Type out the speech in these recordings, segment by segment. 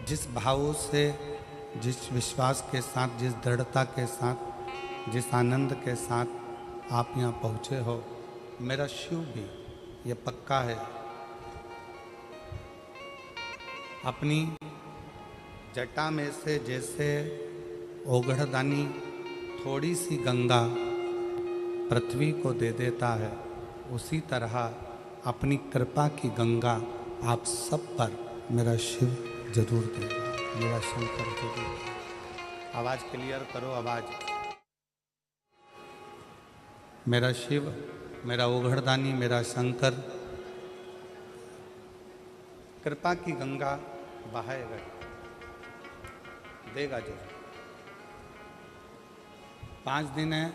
जिस भाव से, जिस विश्वास के साथ, जिस दृढ़ता के साथ, जिस आनंद के साथ आप यहाँ पहुँचे हो, मेरा शिव भी ये पक्का है, अपनी जटा में से जैसे ओघड़दानी थोड़ी सी गंगा पृथ्वी को दे देता है, उसी तरह अपनी कृपा की गंगा आप सब पर मेरा शिव जरूर देगा, मेरा शंकर जरूर। आवाज़ क्लियर करो, आवाज़। मेरा शिव, मेरा ओघड़दानी, मेरा शंकर कृपा की गंगा बहाएगा, देगा जरूर। 5 दिन है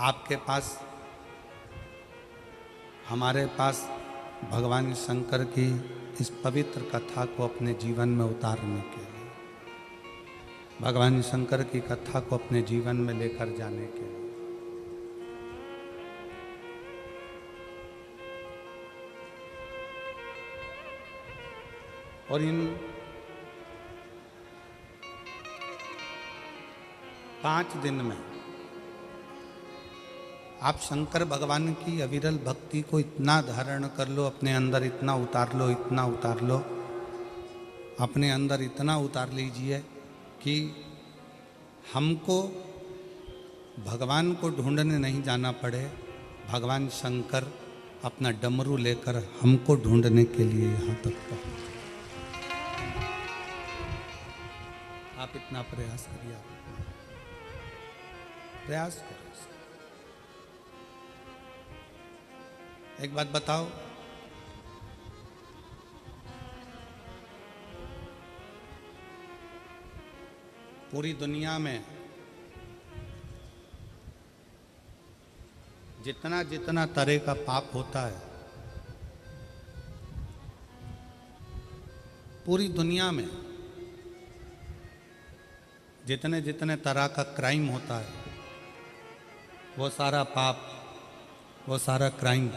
आपके पास, हमारे पास भगवान शंकर की इस पवित्र कथा को अपने जीवन में उतारने के लिए, भगवान शंकर की कथा को अपने जीवन में लेकर जाने के लिए। और इन 5 दिन में आप शंकर भगवान की अविरल भक्ति को इतना धारण कर लो, अपने अंदर इतना उतार लो, इतना उतार लो, अपने अंदर इतना उतार लीजिए कि हमको भगवान को ढूंढने नहीं जाना पड़े, भगवान शंकर अपना डमरू लेकर हमको ढूंढने के लिए यहाँ तक पहुँचे। आप इतना प्रयास करिए, प्रयास करो। एक बात बताओ, पूरी दुनिया में जितना जितना तरह का पाप होता है, पूरी दुनिया में जितने जितने तरह का क्राइम होता है, वो सारा पाप, वो सारा क्राइम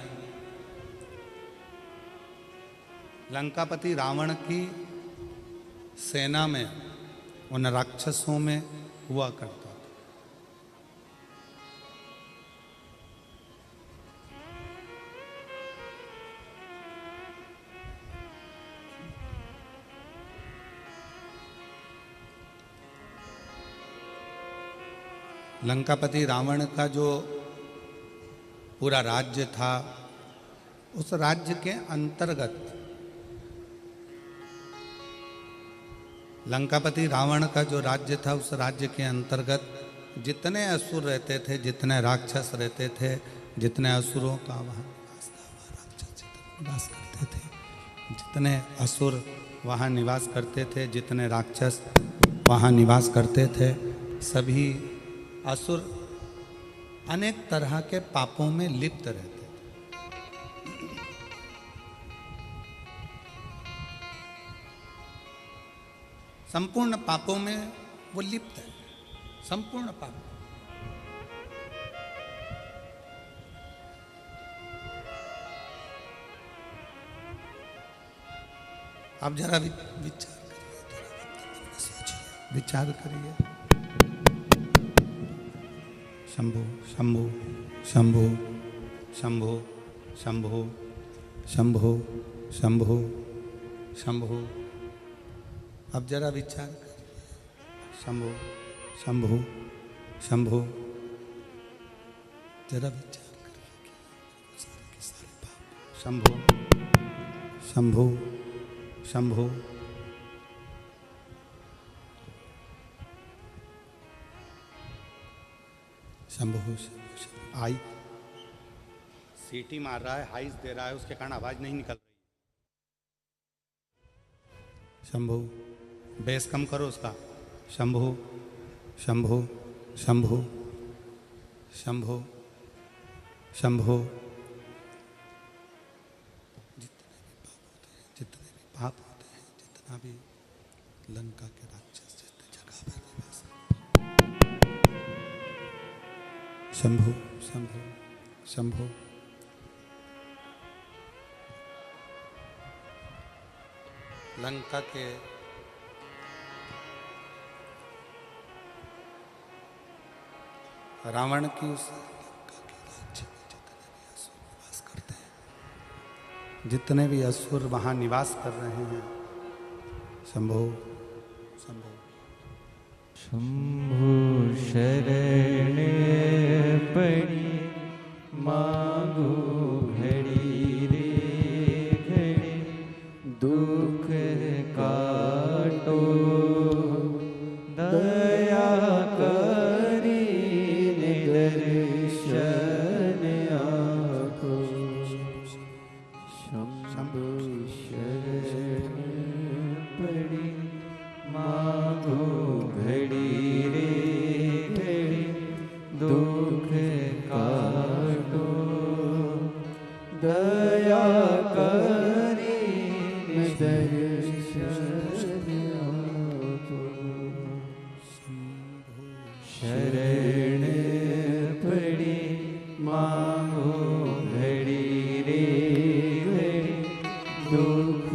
लंकापति रावण की सेना में, उन राक्षसों में हुआ करता था। लंकापति रावण का जो पूरा राज्य था, उस राज्य के अंतर्गत, लंकापति रावण का जो राज्य था, उस राज्य के अंतर्गत जितने असुर रहते थे, जितने राक्षस रहते थे, जितने असुरों का वहाँ निवास था, वहाँ राक्षस निवास करते थे, जितने असुर वहाँ निवास करते थे, जितने राक्षस वहाँ निवास करते थे, सभी असुर अनेक तरह के पापों में लिप्त रहते थे। संपूर्ण पापों में वो लिप्त है, संपूर्ण पाप। आप जरा विचार करिए, सोचिए, विचार करिए। शंभो शंभो शंभो शंभो शंभो शंभो शंभो शंभो। अब जरा विचार करिए, शंभो शंभो शंभो, जरा विचार करिए कि सारे के सारे पाप। शंभो शंभो शंभो। शंभो शंभो। आई सीटी मार रहा है, हाइस दे रहा है, उसके कारण आवाज नहीं निकल रही। शंभो, बेस कम करो उसका। शंभो शंभो शंभो शंभो शंभो। जितने भी पाप होते हैं, जितना भी लंका के राक्षस जितने जगह पर निवास, शंभो शंभो शंभो। लंका के रावण की उस लंका के राज्य में जितने भी असुर निवास करते हैं, जितने भी असुर वहां निवास कर रहे हैं, शंभो शंभो शंभु शरण पड़ी मांगो घड़ी रे घड़ी दुख काटो दया करी निदर्शन आको शंभु शरण पड़ी मांगो घड़ी रे घड़ी दुख काटो दया करी दर्शन आपो शरण पड़ी मांगो घड़ी रे घड़ी दुख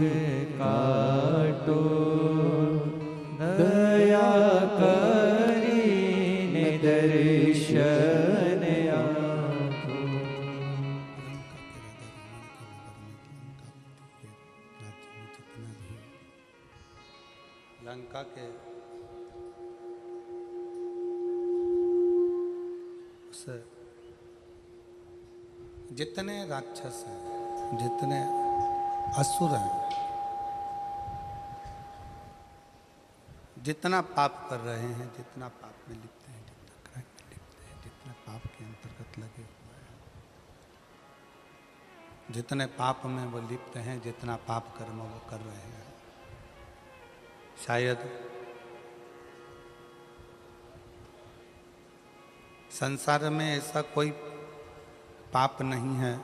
काटो दया करी दर्शन आपो लंका के उस जितने राक्षस हैं, जितने असुर हैं, जितना पाप कर रहे हैं, जितना पाप में लिप्त हैं, जितना क्राइम में लिप्त हैं, जितना पाप के अंतर्गत लगे हुए हैं, जितने पाप में वो लिप्त हैं, जितना पाप कर्म वो कर रहे हैं, शायद संसार में ऐसा कोई पाप नहीं है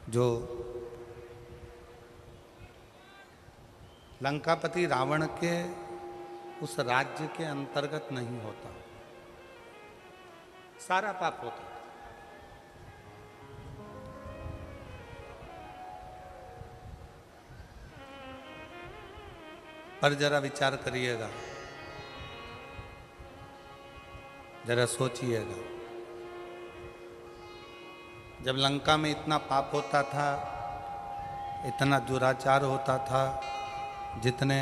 जो लंकापति रावण के उस राज्य के अंतर्गत नहीं होता। सारा पाप होता। पर जरा विचार करिएगा, जरा सोचिएगा, जब लंका में इतना पाप होता था, इतना दुराचार होता था, जितने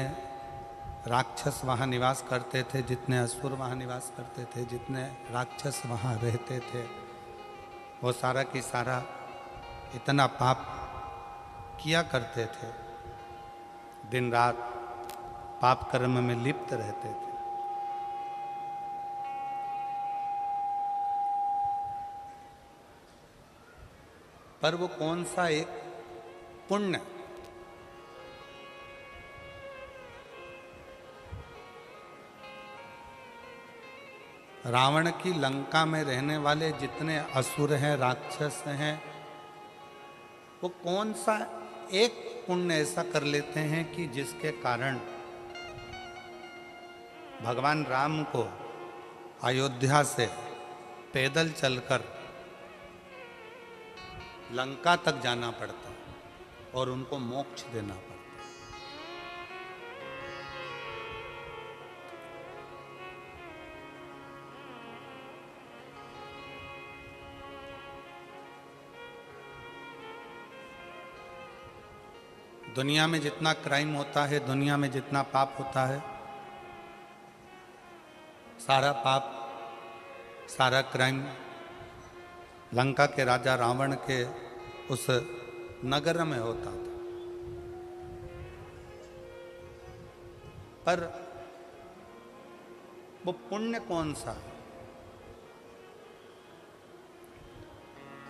राक्षस वहाँ निवास करते थे, जितने असुर वहाँ निवास करते थे, जितने राक्षस वहाँ रहते थे, वो सारा की सारा इतना पाप किया करते थे, दिन रात पाप कर्म में लिप्त रहते थे। पर वो कौन सा एक पुण्य रावण की लंका में रहने वाले जितने असुर हैं, राक्षस हैं, वो कौन सा एक पुण्य ऐसा कर लेते हैं कि जिसके कारण भगवान राम को अयोध्या से पैदल चलकर लंका तक जाना पड़ता और उनको मोक्ष देना पड़ता। दुनिया में जितना क्राइम होता है, दुनिया में जितना पाप होता है, सारा पाप, सारा क्राइम लंका के राजा रावण के उस नगर में होता था। पर वो पुण्य कौन सा है?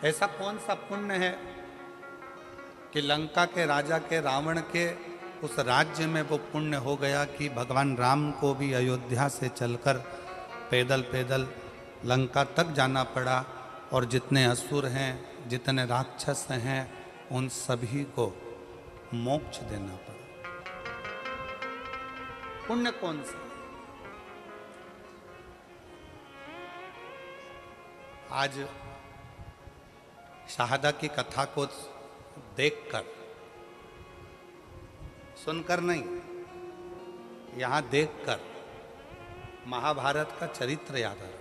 ऐसा कौन सा पुण्य है कि लंका के राजा के रावण के उस राज्य में वो पुण्य हो गया कि भगवान राम को भी अयोध्या से चलकर पैदल पैदल लंका तक जाना पड़ा और जितने असुर हैं, जितने राक्षस हैं, उन सभी को मोक्ष देना पड़ा। पुण्य कौन सा? आज शाहदा की कथा को देखकर सुनकर नहीं, यहां देखकर महाभारत का चरित्र याद आ रहा है।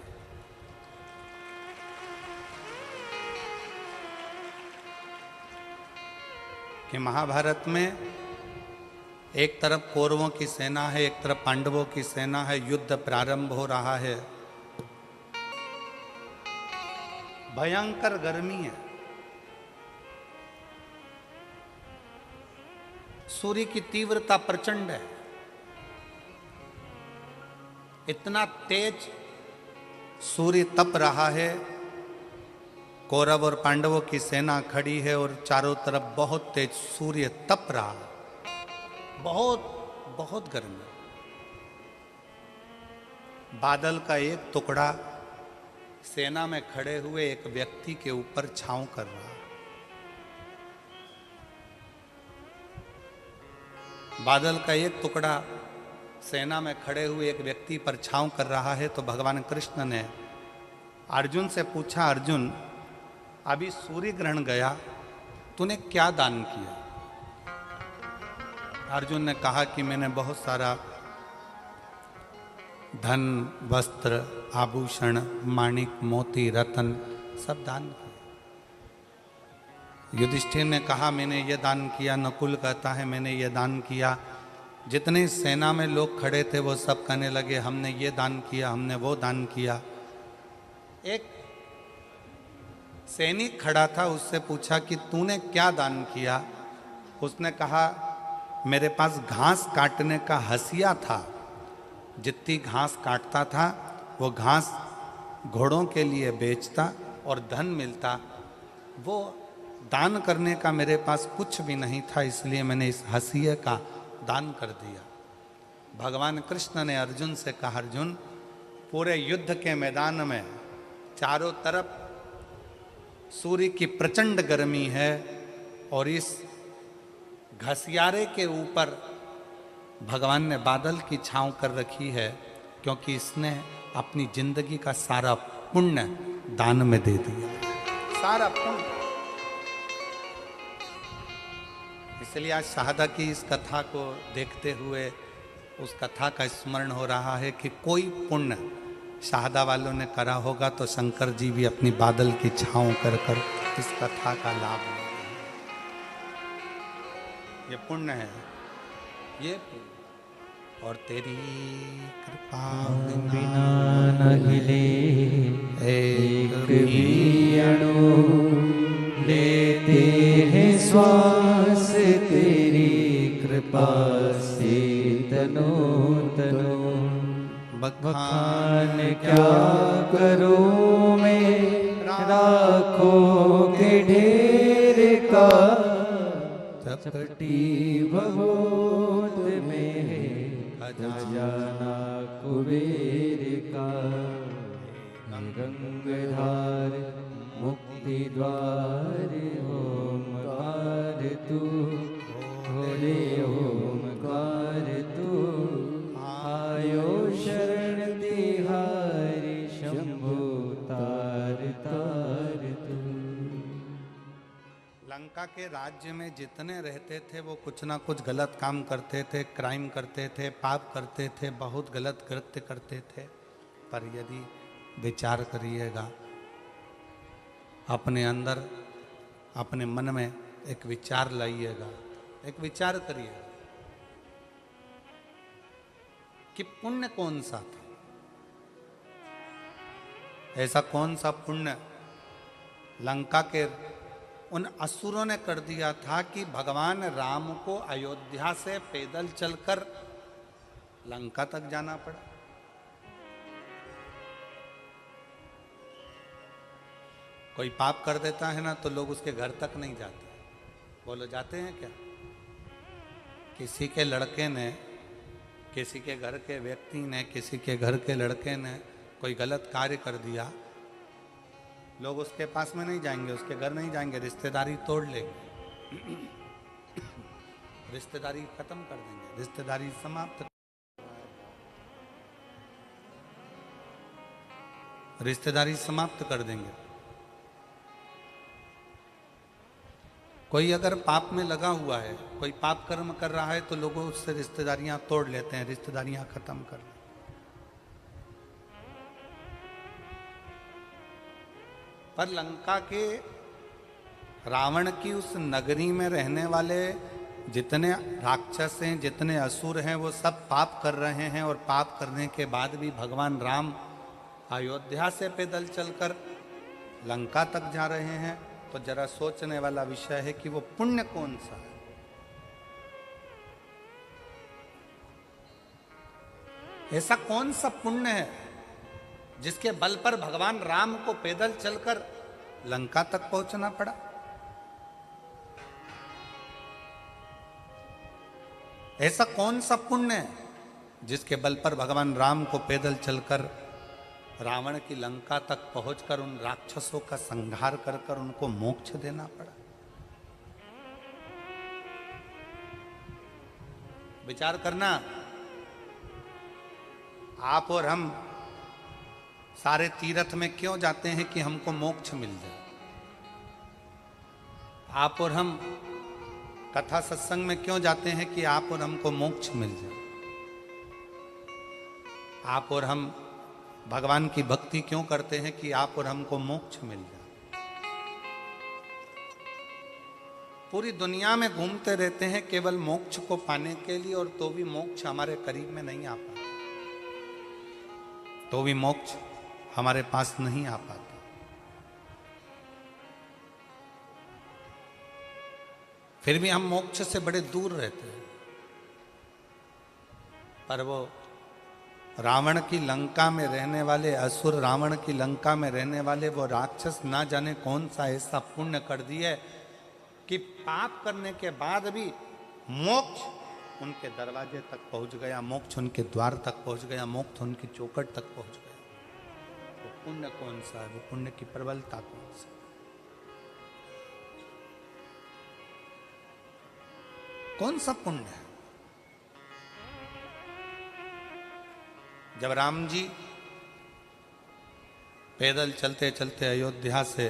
कि महाभारत में एक तरफ कौरवों की सेना है, एक तरफ पांडवों की सेना है, युद्ध प्रारंभ हो रहा है, भयंकर गर्मी है, सूर्य की तीव्रता प्रचंड है, इतना तेज सूर्य तप रहा है, कौरव और पांडवों की सेना खड़ी है और चारों तरफ बहुत तेज सूर्य तप रहा है, बहुत बहुत गर्मी। बादल का एक टुकड़ा सेना में खड़े हुए एक व्यक्ति के ऊपर छांव कर रहा है। बादल का एक टुकड़ा सेना में खड़े हुए एक व्यक्ति पर छांव कर रहा है। तो भगवान कृष्ण ने अर्जुन से पूछा, अर्जुन अभी सूर्य ग्रहण गया, तूने क्या दान किया? अर्जुन ने कहा कि मैंने बहुत सारा धन, वस्त्र, आभूषण, माणिक, मोती, रतन सब दान किया। युधिष्ठिर ने कहा मैंने ये दान किया। नकुल कहता है मैंने ये दान किया। जितने सेना में लोग खड़े थे वो सब कहने लगे हमने ये दान किया, हमने वो दान किया। एक सैनिक खड़ा था, उससे पूछा कि तूने क्या दान किया? उसने कहा मेरे पास घास काटने का हसिया था, जितनी घास काटता था वो घास घोड़ों के लिए बेचता और धन मिलता, वो दान करने का मेरे पास कुछ भी नहीं था, इसलिए मैंने इस हसिये का दान कर दिया। भगवान कृष्ण ने अर्जुन से कहा, अर्जुन पूरे युद्ध के मैदान में चारों तरफ सूर्य की प्रचंड गर्मी है और इस घसियारे के ऊपर भगवान ने बादल की छांव कर रखी है, क्योंकि इसने अपनी जिंदगी का सारा पुण्य दान में दे दिया, सारा पुण्य। इसलिए आज शहादा की इस कथा को देखते हुए उस कथा का स्मरण हो रहा है कि कोई पुण्य शहादा वालों ने करा होगा तो शंकर जी भी अपनी बादल की छांव कर कर इस कथा का लाभ ले। ये पुण्य है, ये पुण्य। और तेरी कृपा बिना न हिले एक भी अणु, लेते हैं श्वास तेरी कृपा से तनो तनो। बखान क्या करूं मैं राखों के ढेर का, चपटी भगोत में है खजाना कुबेर का। गंगाधार मुक्ति द्वार ओमकार तू, भोले ओमकार तू। आयो शरण तिहारी शंभु तार तार तू। लंका के राज्य में जितने रहते थे वो कुछ ना कुछ गलत काम करते थे, क्राइम करते थे, पाप करते थे, बहुत गलत कृत्य करते थे। पर यदि विचार करिएगा, अपने अंदर अपने मन में एक विचार लाइएगा, एक विचार करिएगा कि पुण्य कौन सा था, ऐसा कौन सा पुण्य लंका के उन असुरों ने कर दिया था कि भगवान राम को अयोध्या से पैदल चलकर लंका तक जाना पड़ा। कोई पाप कर देता है ना तो लोग उसके घर तक नहीं जाते। बोलो जाते हैं क्या? किसी के लड़के ने, किसी के घर के व्यक्ति ने, किसी के घर के लड़के ने कोई गलत कार्य कर दिया, लोग उसके पास में नहीं जाएंगे, उसके घर नहीं जाएंगे, रिश्तेदारी तोड़ लेंगे, रिश्तेदारी खत्म कर देंगे, रिश्तेदारी समाप्त, रिश्तेदारी समाप्त कर देंगे। कोई अगर पाप में लगा हुआ है, कोई पाप कर्म कर रहा है, तो लोगों उससे रिश्तेदारियां तोड़ लेते हैं, रिश्तेदारियां खत्म कर लेते हैं। पर लंका के रावण की उस नगरी में रहने वाले जितने राक्षस हैं, जितने असुर हैं, वो सब पाप कर रहे हैं। और पाप करने के बाद भी भगवान राम अयोध्या से पैदल चलकर लंका तक जा रहे हैं। तो जरा सोचने वाला विषय है कि वो पुण्य कौन सा है। ऐसा कौन सा पुण्य है जिसके बल पर भगवान राम को पैदल चलकर लंका तक पहुंचना पड़ा। ऐसा कौन सा पुण्य है जिसके बल पर भगवान राम को पैदल चलकर रावण की लंका तक पहुंचकर उन राक्षसों का संहार कर कर उनको मोक्ष देना पड़ा। विचार करना, आप और हम सारे तीर्थ में क्यों जाते हैं कि हमको मोक्ष मिल जाए। आप और हम कथा सत्संग में क्यों जाते हैं कि आप और हमको मोक्ष मिल जाए। आप और हम भगवान की भक्ति क्यों करते हैं कि आप और हमको मोक्ष मिल जाए। पूरी दुनिया में घूमते रहते हैं केवल मोक्ष को पाने के लिए, और तो भी मोक्ष हमारे करीब में नहीं आ पाता, तो भी मोक्ष हमारे पास नहीं आ पाता। फिर भी हम मोक्ष से बड़े दूर रहते हैं। पर वो रावण की लंका में रहने वाले असुर, रावण की लंका में रहने वाले वो राक्षस ना जाने कौन सा ऐसा पुण्य कर दिए कि पाप करने के बाद भी मोक्ष उनके दरवाजे तक पहुंच गया, मोक्ष उनके द्वार तक पहुंच गया, मोक्ष उनकी चौखट तक पहुंच गया। वो पुण्य कौन सा है, वो पुण्य की प्रबलता कौन सी। कौन सा पुण्य है। जब राम जी पैदल चलते चलते अयोध्या से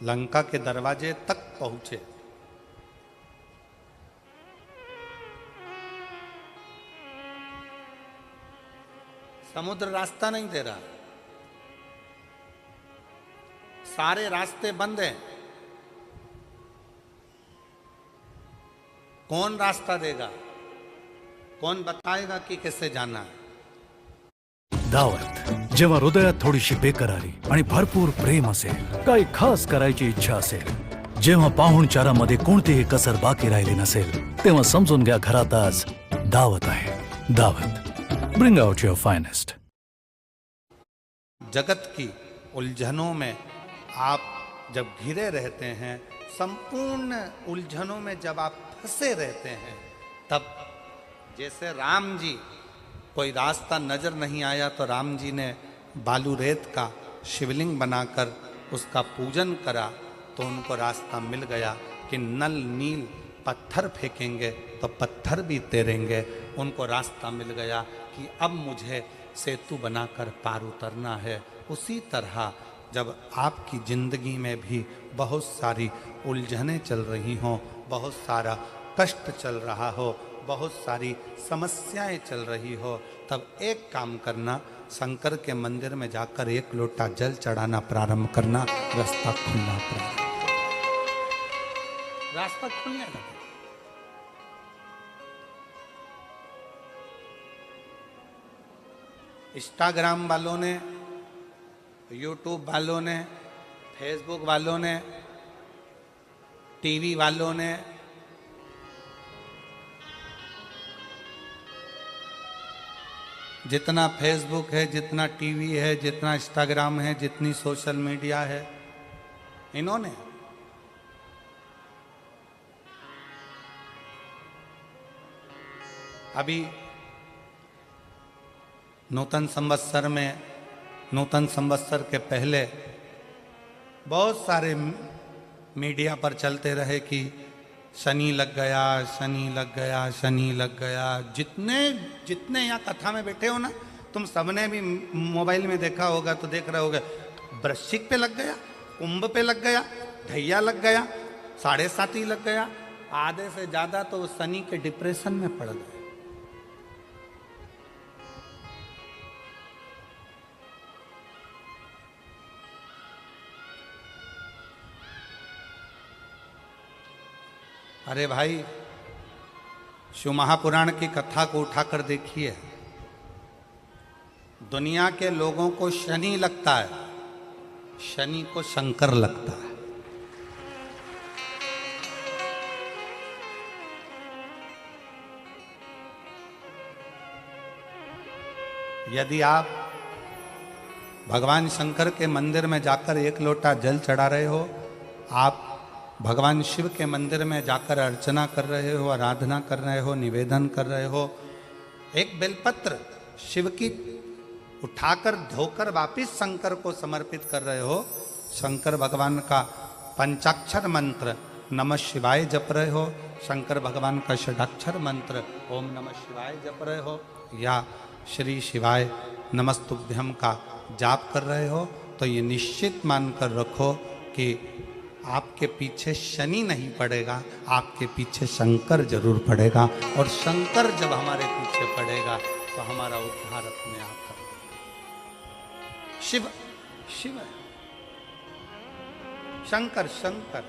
लंका के दरवाजे तक पहुंचे, समुद्र रास्ता नहीं दे रहा, सारे रास्ते बंद हैं। कौन रास्ता देगा, कौन बताएगा कि कैसे जाना है। दावत, जेव्हा हृदयात थोडीशी बेकरारी आणि भरपूर प्रेम असेल, काही खास करायची इच्छा असेल, जेव्हा पाहुणचारामध्ये कोणतीही कसर बाकी राहिली नसेल, तेव्हा समजून घ्या घरात आज दावत आहे। दावत, ब्रिंग आउट योर फाइनेस्ट। जगत की उलझनों में आप जब घिरे रहते हैं, संपूर्ण उलझनों में जब आप फंसे रहते हैं, तब जैसे राम जी कोई रास्ता नजर नहीं आया तो राम जी ने बालू रेत का शिवलिंग बनाकर उसका पूजन करा, तो उनको रास्ता मिल गया कि नल नील पत्थर फेंकेंगे तो पत्थर भी तैरेंगे। उनको रास्ता मिल गया कि अब मुझे सेतु बनाकर पार उतरना है। उसी तरह जब आपकी ज़िंदगी में भी बहुत सारी उलझनें चल रही हों, बहुत सारा कष्ट चल रहा हो, बहुत सारी समस्याएं चल रही हो, तब एक काम करना, शंकर के मंदिर में जाकर एक लोटा जल चढ़ाना प्रारंभ करना, रास्ता खुलना प्रारंभ, रास्ता खुलने लगा। इंस्टाग्राम वालों ने, यूट्यूब वालों ने, फेसबुक वालों ने, टीवी वालों ने, जितना फेसबुक है, जितना टीवी है, जितना इंस्टाग्राम है, जितनी सोशल मीडिया है, इन्होंने अभी नूतन संवत्सर में, नूतन संवत्सर के पहले बहुत सारे मीडिया पर चलते रहे कि शनि लग गया, शनि लग गया, शनि लग गया। जितने यहाँ कथा में बैठे हो ना, तुम सबने भी मोबाइल में देखा होगा, तो देख रहे होगे, वृश्चिक पे लग गया, कुंभ पे लग गया, ढैया लग गया, 7.5 ही लग गया, आधे से ज्यादा तो शनि के डिप्रेशन में पड़ गए। अरे भाई, शिव महापुराण की कथा को उठाकर देखिए। दुनिया के लोगों को शनि लगता है, शनि को शंकर लगता है। यदि आप भगवान शंकर के मंदिर में जाकर 1 लोटा जल चढ़ा रहे हो, आप भगवान शिव के मंदिर में जाकर अर्चना कर रहे हो, आराधना कर रहे हो, निवेदन कर रहे हो, एक बेलपत्र शिव की उठाकर धोकर वापिस शंकर को समर्पित कर रहे हो, शंकर भगवान का पंचाक्षर मंत्र नमः शिवाय जप रहे हो, शंकर भगवान का षडाक्षर मंत्र ओम नमः शिवाय जप रहे हो, या श्री शिवाय नमस्तुभ्यम का जाप कर रहे हो, तो ये निश्चित मानकर रखो कि आपके पीछे शनि नहीं पड़ेगा, आपके पीछे शंकर जरूर पड़ेगा। और शंकर जब हमारे पीछे पड़ेगा तो हमारा उद्धार अपने आप होगा। शिव शिव शंकर शंकर।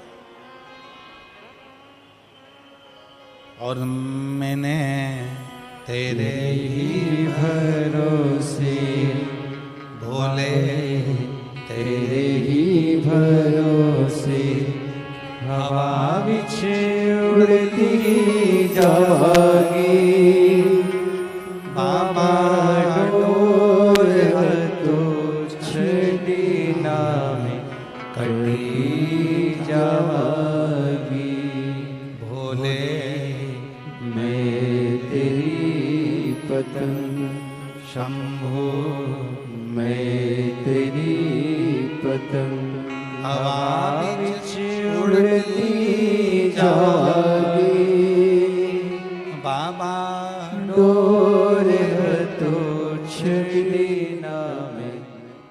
और मैंने तेरे ही भरोसे भोले तेरे ही भरोसे हवा बिछे उड़ती जागी, बाबा डोर तो छड़ी नाम कटी जागी। भोले मैं तेरी पतंग शंभो, मैं तेरी पतंग हवा बिच उड़ती जागी, बाबा डोर तो छड़ी नाम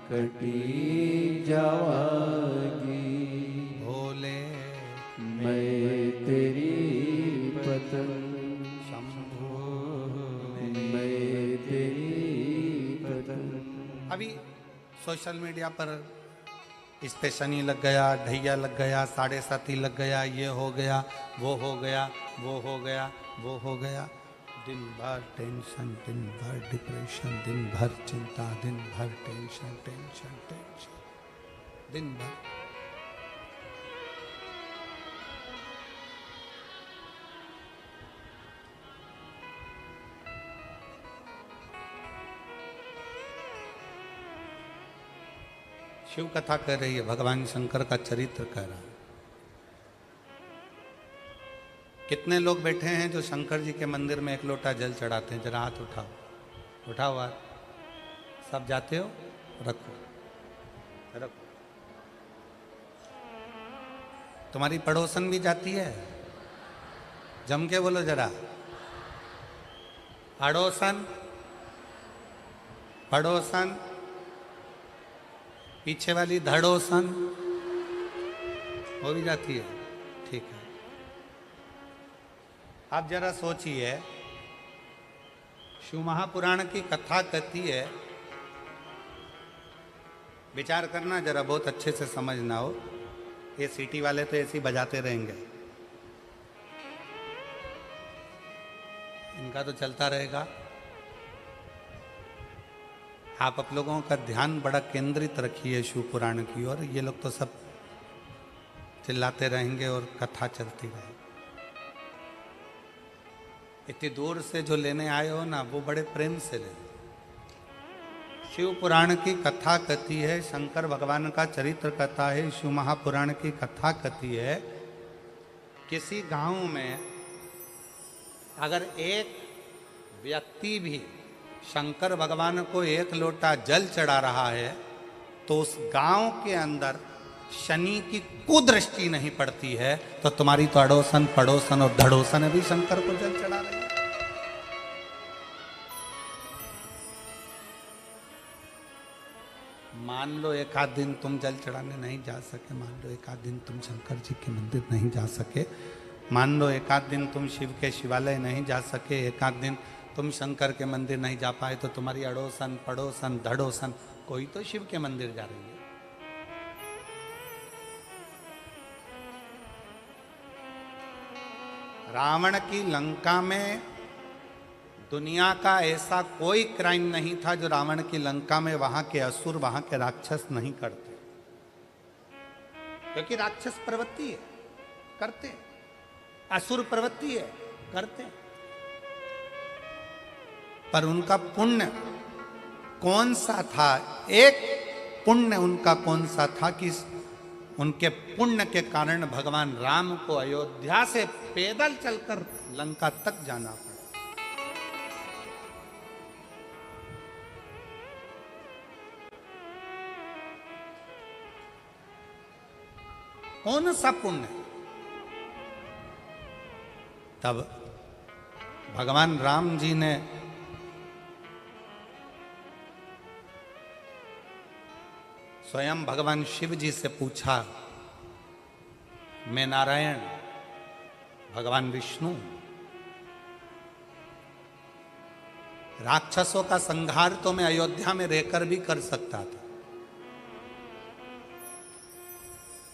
कटी जागी। भोले मैं तेरी पतंग शंभो। मैं तेरी पतंग। अभी सोशल मीडिया पर इस पे शनि लग गया, ढैया लग गया, 7.5 लग गया, ये हो गया, वो हो गया, वो हो गया, वो हो गया। दिन भर टेंशन, दिन भर डिप्रेशन, दिन भर चिंता, दिन भर टेंशन टेंशन टेंशन, दिन भर। शिव कथा कह रही है, भगवान शंकर का चरित्र कह रहा है। कितने लोग बैठे हैं जो शंकर जी के मंदिर में 1 लोटा जल चढ़ाते हैं? जरा हाथ उठाओ, उठाओ हाथ। सब जाते हो? रखो रखो। तुम्हारी पड़ोसन भी जाती है? जम के बोलो जरा। अड़ोसन, पड़ोसन, पीछे वाली धड़ोसन, वो भी जाती है? ठीक है। आप जरा सोचिए, शिव महापुराण की कथा कहती है, विचार करना जरा, बहुत अच्छे से समझना हो। ये सिटी वाले तो ऐसे ही बजाते रहेंगे, इनका तो चलता रहेगा। आप लोगों का ध्यान बड़ा केंद्रित रखिए शिव पुराण की ओर। ये लोग तो सब चिल्लाते रहेंगे और कथा चलती रहेगी। इतनी दूर से जो लेने आए हो ना, वो बड़े प्रेम से ले। शिव पुराण की कथा कहती है, शंकर भगवान का चरित्र कहता है, शिव महापुराण की कथा कहती है, किसी गांव में अगर एक व्यक्ति भी शंकर भगवान को 1 लोटा जल चढ़ा रहा है तो उस गांव के अंदर शनि की कुदृष्टि नहीं पड़ती है। तो तुम्हारी तो अड़ोसन, पड़ोसन और धड़ोसन भी शंकर को जल चढ़ा रही है। मान लो एक आध दिन तुम जल चढ़ाने नहीं जा सके, मान लो एक आध दिन तुम शंकर जी के मंदिर नहीं जा सके, मान लो एक आध दिन तुम शिव के शिवालय नहीं जा सके, एक आध दिन तुम शंकर के मंदिर नहीं जा पाए, तो तुम्हारी अड़ोसन पड़ोसन धड़ोसन कोई तो शिव के मंदिर जा रही है। रावण की लंका में दुनिया का ऐसा कोई क्राइम नहीं था जो रावण की लंका में वहां के असुर, वहां के राक्षस नहीं करते, क्योंकि राक्षस प्रवृत्ति है, करते, असुर प्रवृत्ति है, करते, पर उनका पुण्य कौन सा था? एक पुण्य उनका कौन सा था कि उनके पुण्य के कारण भगवान राम को अयोध्या से पैदल चलकर लंका तक जाना पड़ा। कौन सा पुण्य? तब भगवान राम जी ने स्वयं भगवान शिव जी से पूछा, मैं नारायण, भगवान विष्णु, राक्षसों का संहार तो मैं अयोध्या में रहकर भी कर सकता था,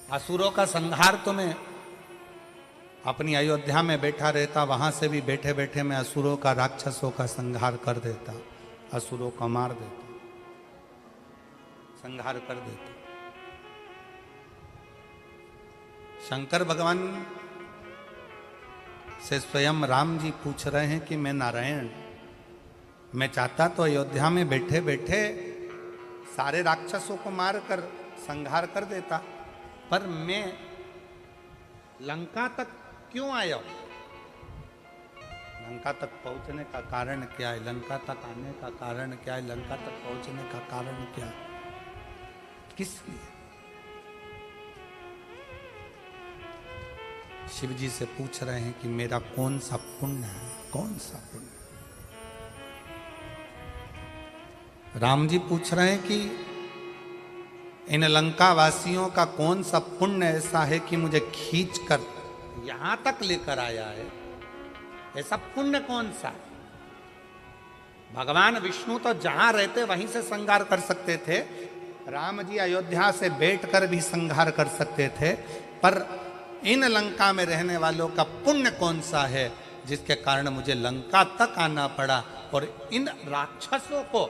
असुरों का संहार तो मैं अपनी अयोध्या में बैठा रहता, वहां से भी बैठे बैठे मैं असुरों का, राक्षसों का संहार कर देता, असुरों को मार देता, संहार कर देता। शंकर भगवान से स्वयं राम जी पूछ रहे हैं कि मैं नारायण, मैं चाहता तो अयोध्या में बैठे बैठे सारे राक्षसों को मार कर संहार कर देता, पर मैं लंका तक क्यों आया हूं? लंका तक पहुंचने का कारण क्या है? लंका तक आने का कारण क्या है? लंका तक पहुंचने का कारण क्या है? किस लिए? शिव जी से पूछ रहे हैं कि मेरा कौन सा पुण्य है, कौन सा पुण्य? राम जी पूछ रहे हैं कि इन लंका वासियों का कौन सा पुण्य ऐसा है कि मुझे खींच कर यहां तक लेकर आया है? ऐसा पुण्य कौन सा? भगवान विष्णु तो जहां रहते वहीं से संहार कर सकते थे, राम जी अयोध्या से बैठकर भी संहार कर सकते थे, पर इन लंका में रहने वालों का पुण्य कौन सा है जिसके कारण मुझे लंका तक आना पड़ा, और इन राक्षसों को,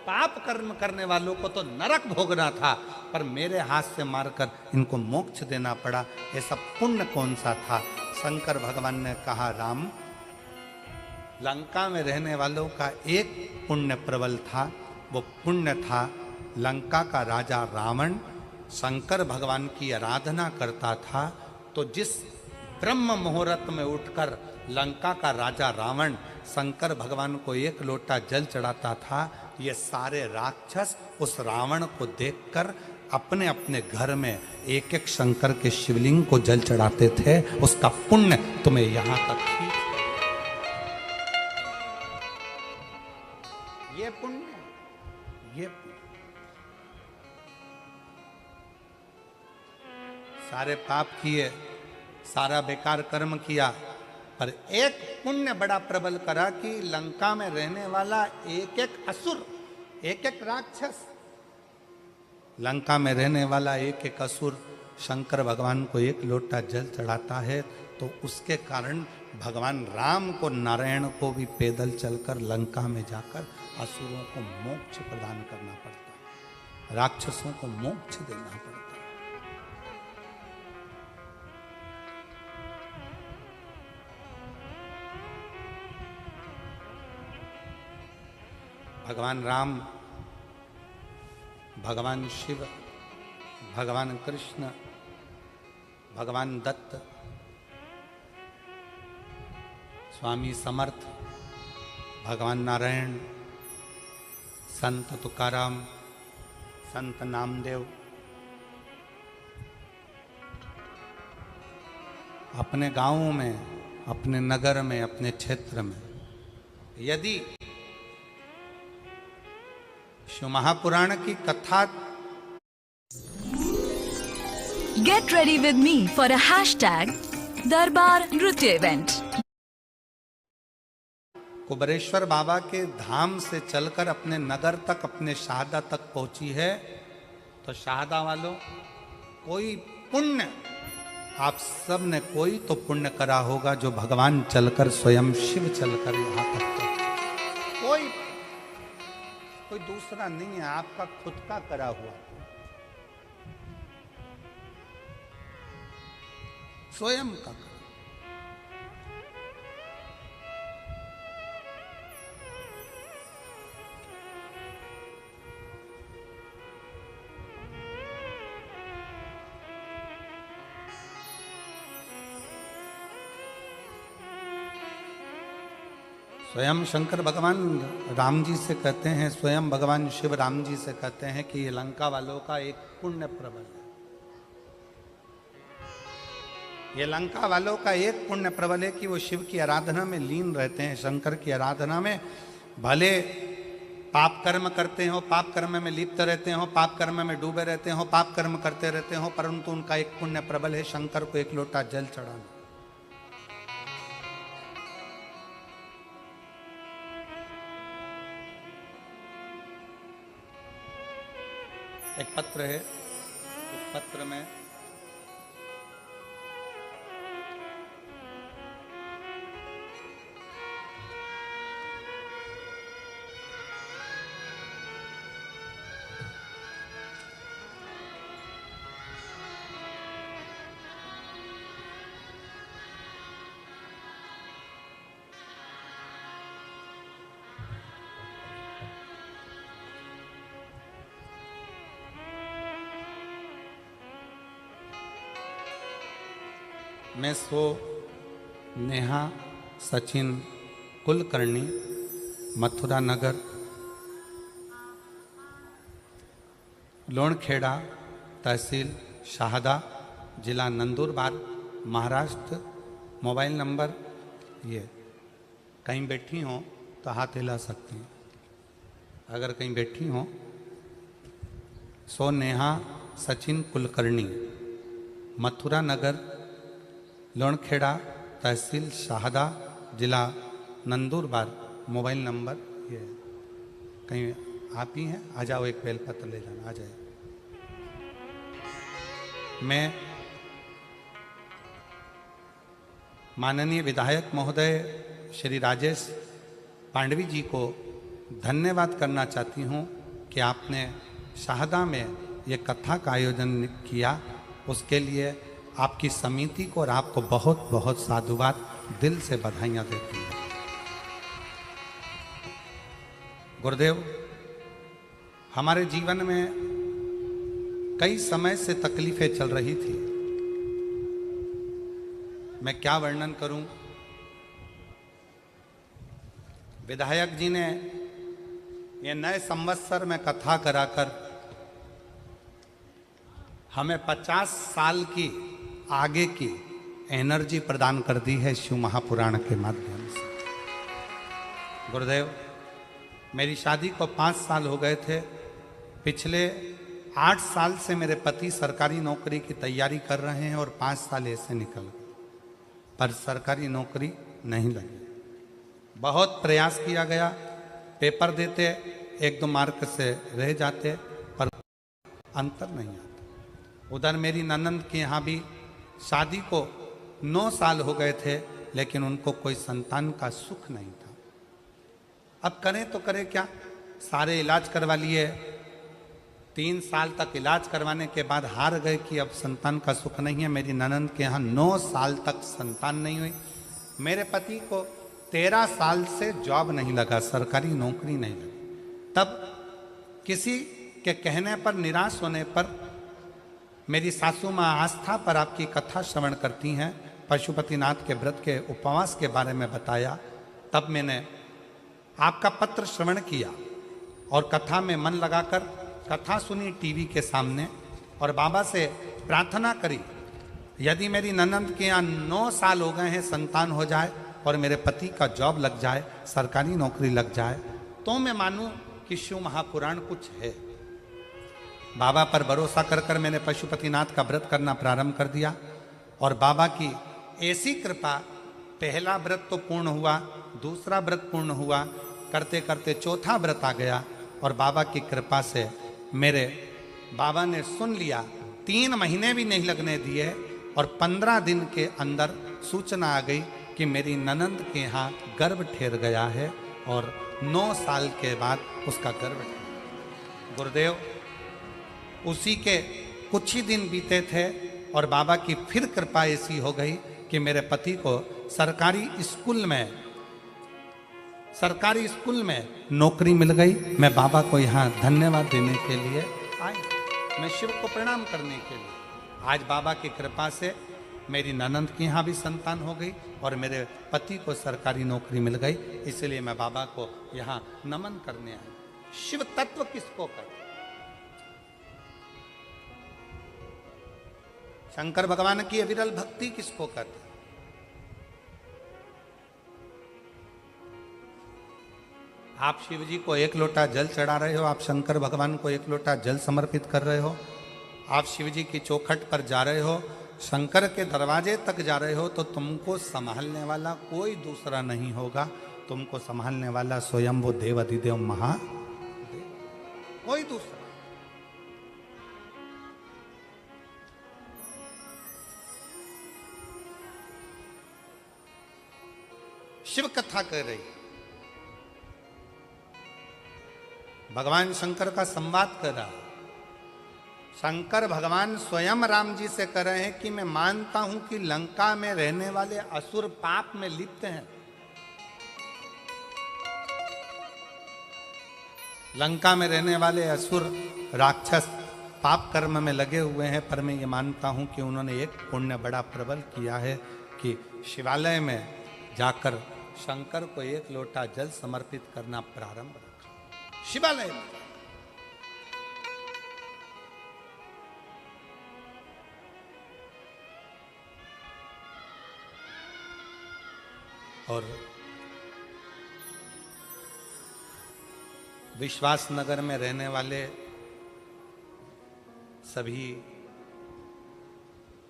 पाप कर्म करने वालों को तो नरक भोगना था, पर मेरे हाथ से मारकर इनको मोक्ष देना पड़ा, ऐसा पुण्य कौन सा था? शंकर भगवान ने कहा, राम, लंका में रहने वालों का एक पुण्य प्रबल था, वो पुण्य था लंका का राजा रावण शंकर भगवान की आराधना करता था, तो जिस ब्रह्म मुहूर्त में उठकर लंका का राजा रावण शंकर भगवान को एक लोटा जल चढ़ाता था, ये सारे राक्षस उस रावण को देखकर अपने अपने घर में एक एक शंकर के शिवलिंग को जल चढ़ाते थे। उसका पुण्य तुम्हें यहां तक खींच, ये पुण्य, ये पुण्य। सारे पाप किए, सारा बेकार कर्म किया, पर एक पुण्य बड़ा प्रबल करा कि लंका में रहने वाला एक एक असुर, एक एक राक्षस, लंका में रहने वाला एक एक असुर शंकर भगवान को एक लोटा जल चढ़ाता है, तो उसके कारण भगवान राम को, नारायण को भी पैदल चलकर लंका में जाकर असुरों को मोक्ष प्रदान करना पड़ता है, राक्षसों को मोक्ष देना पड़ता है। भगवान राम, भगवान शिव, भगवान कृष्ण, भगवान दत्त, स्वामी समर्थ, भगवान नारायण, संत तुकाराम, संत नामदेव अपने गांवों में, अपने नगर में, अपने क्षेत्र में यदि शिव महापुराण की कथा Get ready with me for a hashtag Darbar Nritya event. Kubereshwar बाबा के धाम से चलकर अपने नगर तक, अपने शाहदा तक पहुंची है। तो शाहदा वालों, कोई पुण्य आप सब ने कोई तो पुण्य करा होगा जो भगवान चलकर, स्वयं शिव चलकर यहां तक कोई दूसरा नहीं है, आपका खुद का करा हुआ, स्वयं का। स्वयं शंकर भगवान राम जी से कहते हैं, स्वयं भगवान शिव राम जी से कहते हैं कि ये लंका वालों का एक पुण्य प्रबल है। ये लंका वालों का एक पुण्य प्रबल है कि वो शिव की आराधना में लीन रहते हैं, शंकर की आराधना में। भले पाप कर्म करते हो, पाप कर्म में लिप्त रहते हो, पाप कर्म में डूबे रहते हो, पाप कर्म करते रहते हो, परंतु उनका एक पुण्य प्रबल है, शंकर को एक लोटा जल चढ़ाना। एक पत्र है, उस पत्र में मैं सो नेहा सचिन कुलकर्णी, मथुरा नगर, लोणखेड़ा, तहसील शाहदा, जिला नंदुरबार, महाराष्ट्र। मोबाइल नंबर ये, कहीं बैठी हो तो हाथ हिला सकती हैं, अगर कहीं बैठी हो। सो नेहा सचिन कुलकर्णी, मथुरा नगर, लोणखेड़ा, तहसील शाहदा, जिला नंदुरबार। मोबाइल नंबर ये, कहीं आप ही हैं, आ जाओ, एक बेलपत्र ले जाना, आ जाए। मैं माननीय विधायक महोदय श्री राजेश पांडवी जी को धन्यवाद करना चाहती हूँ कि आपने शाहदा में ये कथा का आयोजन किया, उसके लिए आपकी समिति को और आपको बहुत बहुत साधुवाद, दिल से बधाइयाँ देती हूँ। गुरुदेव, हमारे जीवन में कई समय से तकलीफें चल रही थी, मैं क्या वर्णन करूं। विधायक जी ने ये नए संवत्सर में कथा कराकर हमें 50 साल की आगे की एनर्जी प्रदान कर दी है शिव महापुराण के माध्यम से। गुरुदेव, मेरी शादी को 5 साल हो गए थे। पिछले 8 साल से मेरे पति सरकारी नौकरी की तैयारी कर रहे हैं और 5 साल ऐसे निकल गए, पर सरकारी नौकरी नहीं लगी। बहुत प्रयास किया गया, पेपर देते, 1-2 मार्क से रह जाते, पर अंतर नहीं आता। उधर मेरी ननंद के यहाँ भी शादी को 9 साल हो गए थे, लेकिन उनको कोई संतान का सुख नहीं था। अब करें तो करें क्या, सारे इलाज करवा लिए, 3 साल तक इलाज करवाने के बाद हार गए कि अब संतान का सुख नहीं है। मेरी ननंद के यहाँ 9 साल तक संतान नहीं हुई। मेरे पति को 13 साल से जॉब नहीं लगा, सरकारी नौकरी नहीं लगी। तब किसी के कहने पर, निराश होने पर, मेरी सासू माँ आस्था पर आपकी कथा श्रवण करती हैं, पशुपतिनाथ के व्रत के उपवास के बारे में बताया। तब मैंने आपका पत्र श्रवण किया और कथा में मन लगाकर कथा सुनी टीवी के सामने, और बाबा से प्रार्थना करी, यदि मेरी ननंद के यहाँ 9 साल हो गए हैं, संतान हो जाए और मेरे पति का जॉब लग जाए, सरकारी नौकरी लग जाए, तो मैं मानूं कि शिव महापुराण कुछ है। बाबा पर भरोसा कर कर मैंने पशुपतिनाथ का व्रत करना प्रारंभ कर दिया और बाबा की ऐसी कृपा, पहला व्रत तो पूर्ण हुआ, दूसरा व्रत पूर्ण हुआ, करते करते चौथा व्रत आ गया और बाबा की कृपा से मेरे बाबा ने सुन लिया। 3 महीने भी नहीं लगने दिए और 15 दिन के अंदर सूचना आ गई कि मेरी ननंद के यहाँ गर्भ ठहर गया है और 9 साल के बाद उसका गर्भ ठहरा। गुरुदेव, उसी के कुछ ही दिन बीते थे और बाबा की फिर कृपा ऐसी हो गई कि मेरे पति को सरकारी स्कूल में नौकरी मिल गई। मैं बाबा को यहाँ धन्यवाद देने के लिए आया, मैं शिव को प्रणाम करने के लिए। आज बाबा की कृपा से मेरी ननंद के यहाँ भी संतान हो गई और मेरे पति को सरकारी नौकरी मिल गई, इसलिए मैं बाबा को यहाँ नमन करने आया। शिव तत्व किसको कहते? शंकर भगवान की अविरल भक्ति किसको कहते? आप शिव जी को 1 लोटा जल चढ़ा रहे हो, आप शंकर भगवान को 1 लोटा जल समर्पित कर रहे हो, आप शिव जी की चौखट पर जा रहे हो, शंकर के दरवाजे तक जा रहे हो, तो तुमको संभालने वाला कोई दूसरा नहीं होगा, तुमको संभालने वाला स्वयं वो देव अधिदेव महादेव, कोई दूसरा। शिव कथा कर रही, भगवान शंकर का संवाद कर रहा। शंकर भगवान स्वयं राम जी से कह रहे हैं कि मैं मानता हूं कि लंका में रहने वाले असुर पाप में लिप्त हैं, लंका में रहने वाले असुर राक्षस पाप कर्म में लगे हुए हैं, पर मैं ये मानता हूं कि उन्होंने एक पुण्य बड़ा प्रबल किया है कि शिवालय में जाकर शंकर को 1 लोटा जल समर्पित करना प्रारंभ रखा शिवालय में। और विश्वास नगर में रहने वाले सभी,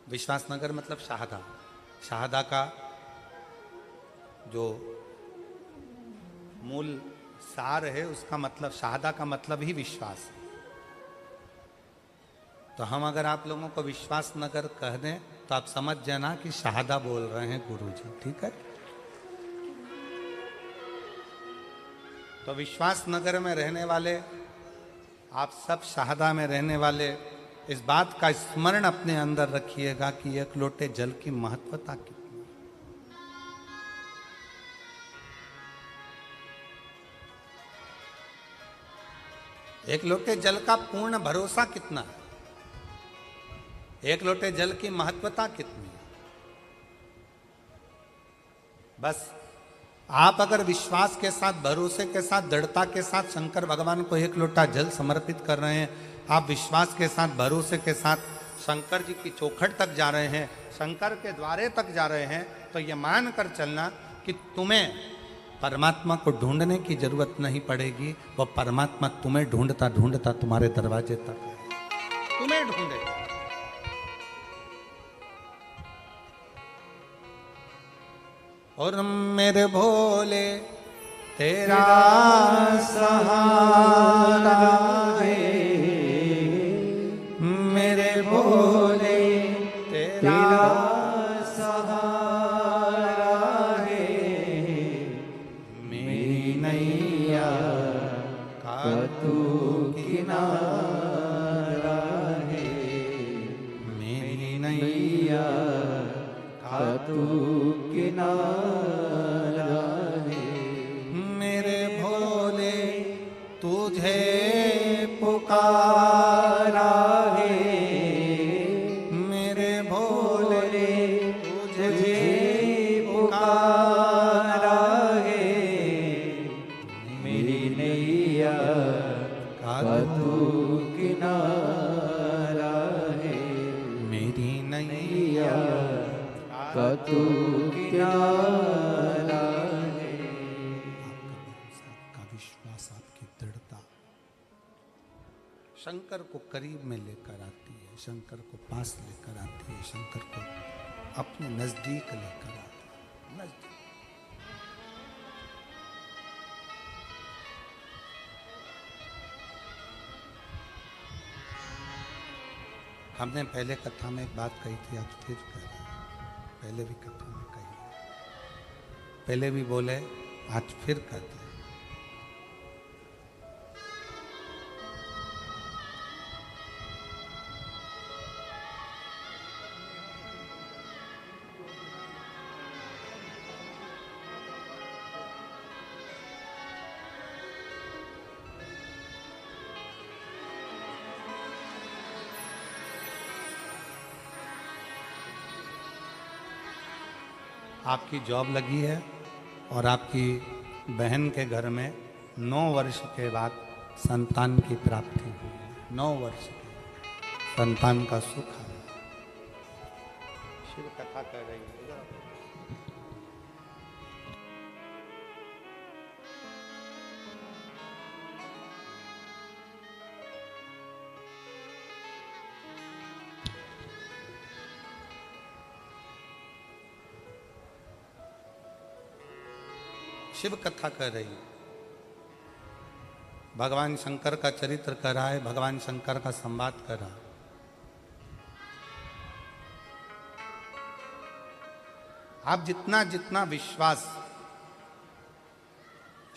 विश्वास नगर मतलब शाहदा, शाहदा का जो मूल सार है उसका मतलब, शाहदा का मतलब ही विश्वास है। तो हम अगर आप लोगों को विश्वास नगर कह दें तो आप समझ जाना कि शाहदा बोल रहे हैं गुरुजी, ठीक है। तो विश्वास नगर में रहने वाले आप सब, शाहदा में रहने वाले, इस बात का स्मरण अपने अंदर रखिएगा कि 1 लोटे जल की महत्वता कितनी। 1 लोटे जल का पूर्ण भरोसा कितना है, 1 लोटे जल की महत्वता कितनी है। बस आप अगर विश्वास के साथ, भरोसे के साथ, दृढ़ता के साथ शंकर भगवान को 1 लोटा जल समर्पित कर रहे हैं, आप विश्वास के साथ, भरोसे के साथ शंकर जी की चौखट तक जा रहे हैं, शंकर के द्वारे तक जा रहे हैं, तो ये मान कर चलना कि तुम्हें परमात्मा को ढूंढने की जरूरत नहीं पड़ेगी, वह परमात्मा तुम्हें ढूंढता ढूंढता तुम्हारे दरवाजे तक आएगा, तुम्हें ढूंढेगा। और मेरे भोले तेरा सहारा है, मेरे भोले तेरा सहारा है, मेरी नैया का तू किनारा है, मेरी नैया का तू किनारा है, मेरे भोले तुझे पुकारा है, मेरे भोले तुझे पुकारा है, मेरी नैया का तू किनारा है, मेरी नैया का तू किनारा शंकर को करीब में लेकर आती है, शंकर को पास लेकर आती है, शंकर को अपने नजदीक लेकर आती है। नजदीक हमने पहले कथा में एक बात कही थी, आज फिर कह रहे हैं। पहले भी कथा में कही, पहले भी बोले, आज फिर कहते हैं। आपकी जॉब लगी है और आपकी बहन के घर में 9 वर्ष के बाद संतान की प्राप्ति हुई है। 9 वर्ष के संतान का सुख है। शिव कथा कर रही है। शिव कथा कर रही है। भगवान शंकर का चरित्र कर रहा है, भगवान शंकर का संवाद कर रहा है। आप जितना जितना विश्वास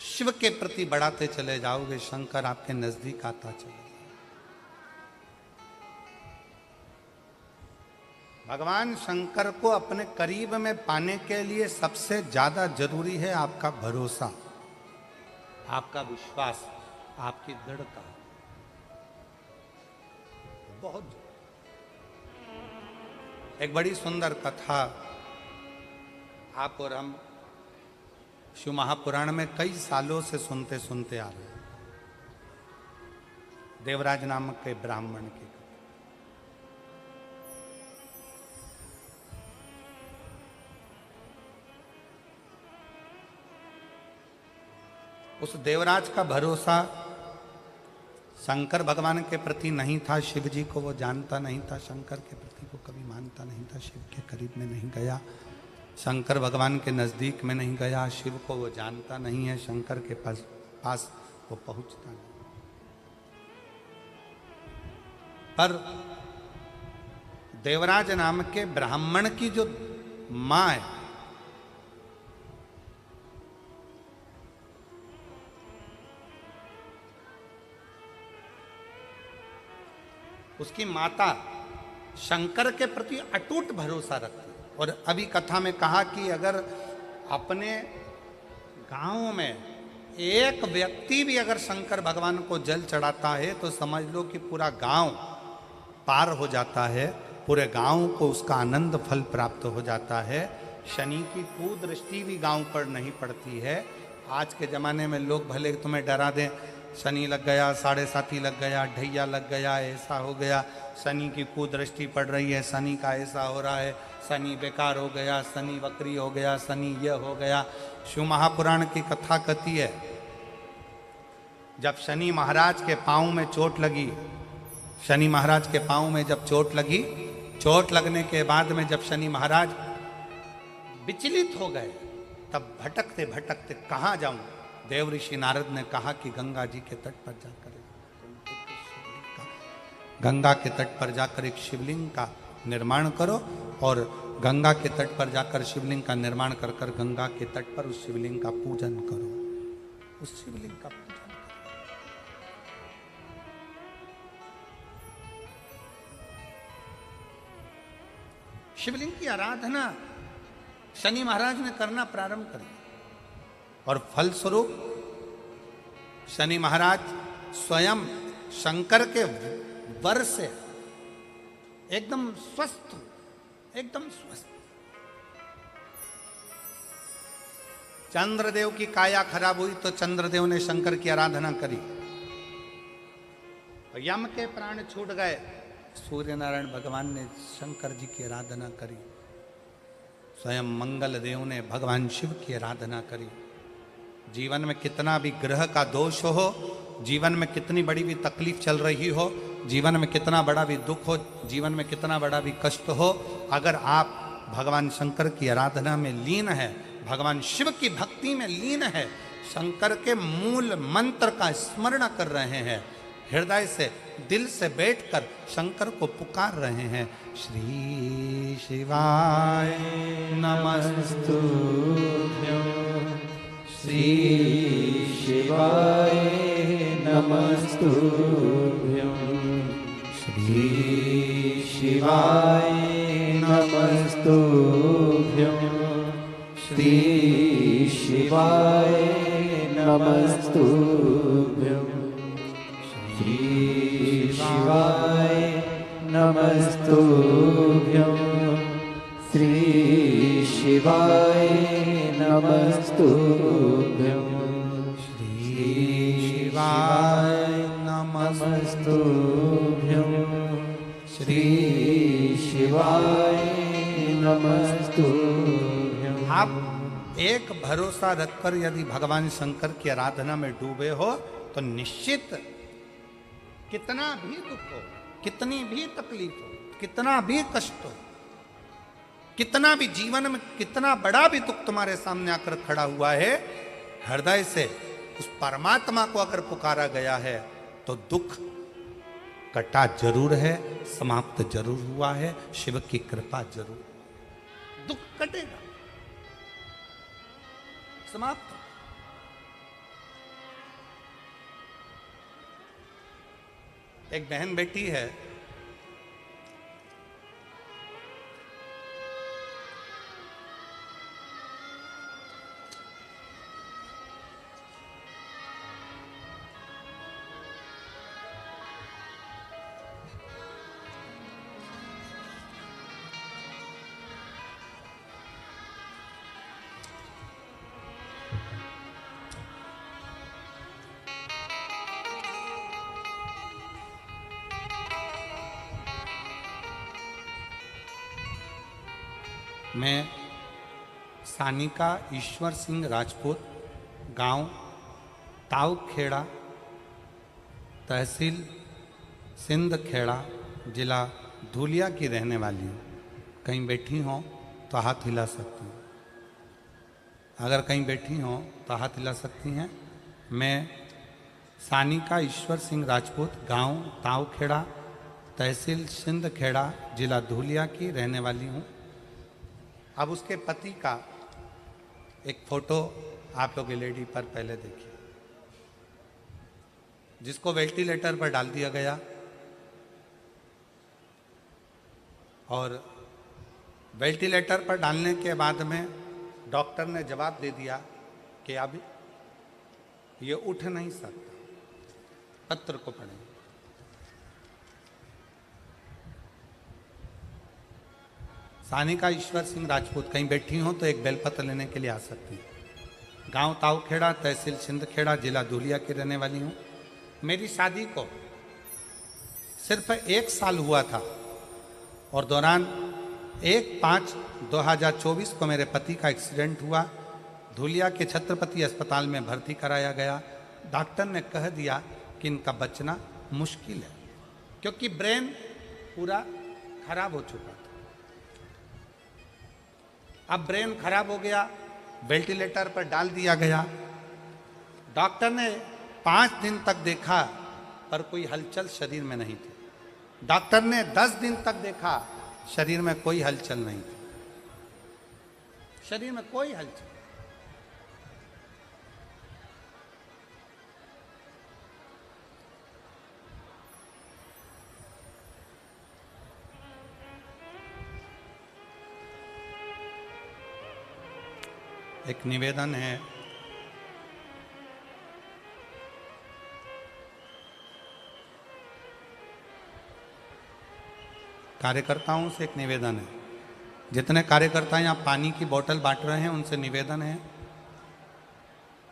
शिव के प्रति बढ़ाते चले जाओगे, शंकर आपके नजदीक आता चले जाएगा। भगवान शंकर को अपने करीब में पाने के लिए सबसे ज्यादा जरूरी है आपका भरोसा, आपका विश्वास, आपकी दृढ़ता। बहुत एक बड़ी सुंदर कथा आप और हम शिव महापुराण में कई सालों से सुनते सुनते आ रहे हैं। देवराज नामक के ब्राह्मण की। उस देवराज का भरोसा शंकर भगवान के प्रति नहीं था। शिव जी को वो जानता नहीं था, शंकर के प्रति वो कभी मानता नहीं था। शिव के करीब में नहीं गया, शंकर भगवान के नजदीक में नहीं गया। शिव को वो जानता नहीं है, शंकर के पास वो पहुंचता नहीं। पर देवराज नाम के ब्राह्मण की जो मां है, उसकी माता शंकर के प्रति अटूट भरोसा रखती है। और अभी कथा में कहा कि अगर अपने गांव में एक व्यक्ति भी अगर शंकर भगवान को जल चढ़ाता है तो समझ लो कि पूरा गांव पार हो जाता है, पूरे गांव को उसका आनंद फल प्राप्त हो जाता है। शनि की कुदृष्टि भी गांव पर नहीं पड़ती है। आज के ज़माने में लोग भले तुम्हें डरा दें, शनि लग गया, 7.5 लग गया, ढैया लग गया, ऐसा हो गया, शनि की कुदृष्टि पड़ रही है, शनि का ऐसा हो रहा है, शनि बेकार हो गया, शनि वक्री हो गया, शनि यह हो गया। शिव महापुराण की कथा कहती है, जब शनि महाराज के पाँव में चोट लगी, शनि महाराज के पाँव में जब चोट लगी, चोट लगने के बाद में जब शनि महाराज विचलित हो गए, तब भटकते भटकते कहाँ जाऊं, देव ऋषि नारद ने कहा कि गंगा जी के तट पर जाकर गंगा के तट पर जाकर एक शिवलिंग का निर्माण करो, और गंगा के तट पर जाकर शिवलिंग का निर्माण कर कर गंगा के तट पर उस शिवलिंग का पूजन करो, उस शिवलिंग का पूजन करो। शिवलिंग की आराधना शनि महाराज ने करना प्रारंभ कर दिया, और फलस्वरूप शनि महाराज स्वयं शंकर के वर से एकदम स्वस्थ, एकदम स्वस्थ। चंद्रदेव की काया खराब हुई तो चंद्रदेव ने शंकर की आराधना करी, यम के प्राण छूट गए, सूर्य नारायण भगवान ने शंकर जी की आराधना करी, स्वयं मंगल देव ने भगवान शिव की आराधना करी, जीवन में कितना भी ग्रह का दोष हो, जीवन में कितनी बड़ी भी तकलीफ चल रही हो, जीवन में कितना बड़ा भी दुख हो, जीवन में कितना बड़ा भी कष्ट हो, अगर आप भगवान शंकर की आराधना में लीन है, भगवान शिव की भक्ति में लीन है, शंकर के मूल मंत्र का स्मरण कर रहे हैं, हृदय से दिल से बैठकर शंकर को पुकार रहे हैं, श्री शिवाय नमस्तुभ्यं, श्री शिवाय नमस्तुभ्यं, श्री शिवाय नमस्तुभ्यं, श्री शिवाय नमस्तुभ्यं, श्री शिवाय नमस्तुभ्यं, श्री शिवाय नमस्तुभ्यं, श्री शिवाय नमस्तुभ्यं, श्री शिवाय नमस्तुभ्यं। आप एक भरोसा रखकर यदि भगवान शंकर की आराधना में डूबे हो तो निश्चित कितना भी दुख हो, कितनी भी तकलीफ हो, कितना भी कष्ट हो, कितना भी जीवन में कितना बड़ा भी दुख तुम्हारे सामने आकर खड़ा हुआ है, हृदय से उस परमात्मा को अगर पुकारा गया है तो दुख कटा जरूर है, समाप्त जरूर हुआ है, शिव की कृपा जरूर, दुख कटेगा, समाप्त। एक बहन बेटी है, मैं सानिका ईश्वर सिंह राजपूत, गांव तावखेड़ा, तहसील सिंधखेड़ा, जिला धुलिया की रहने वाली हूँ। कहीं बैठी हो तो हाथ हिला सकती हूँ, अगर कहीं बैठी हो तो हाथ हिला सकती हैं। मैं सानिका ईश्वर सिंह राजपूत, गांव तावखेड़ा, तहसील सिंधखेड़ा, जिला धुलिया की रहने वाली हूँ। अब उसके पति का एक फोटो आप लोग एलईडी पर पहले देखिए, जिसको वेंटिलेटर पर डाल दिया गया और वेंटिलेटर पर डालने के बाद में डॉक्टर ने जवाब दे दिया कि अब ये उठ नहीं सकता। पत्र को पढ़ें। सानिका ईश्वर सिंह राजपूत, कहीं बैठी हो तो एक बेलपत्र लेने के लिए आ सकती है। गांव तावखेड़ा, तहसील सिंधखेड़ा, जिला धुलिया की रहने वाली हूँ। मेरी शादी को सिर्फ 1 साल हुआ था और दौरान 1/5/2024 को मेरे पति का एक्सीडेंट हुआ। धुलिया के छत्रपति अस्पताल में भर्ती कराया गया। डॉक्टर ने कह दिया कि इनका बचना मुश्किल है, क्योंकि ब्रेन पूरा खराब हो चुका था। अब ब्रेन खराब हो गया, वेंटिलेटर पर डाल दिया गया। डॉक्टर ने 5 दिन तक देखा पर कोई हलचल शरीर में नहीं थी। डॉक्टर ने 10 दिन तक देखा, शरीर में कोई हलचल नहीं थी, शरीर में कोई हलचल। एक निवेदन है, कार्यकर्ताओं से एक निवेदन है। जितने कार्यकर्ता यहाँ पानी की बोतल बांट रहे हैं उनसे निवेदन है,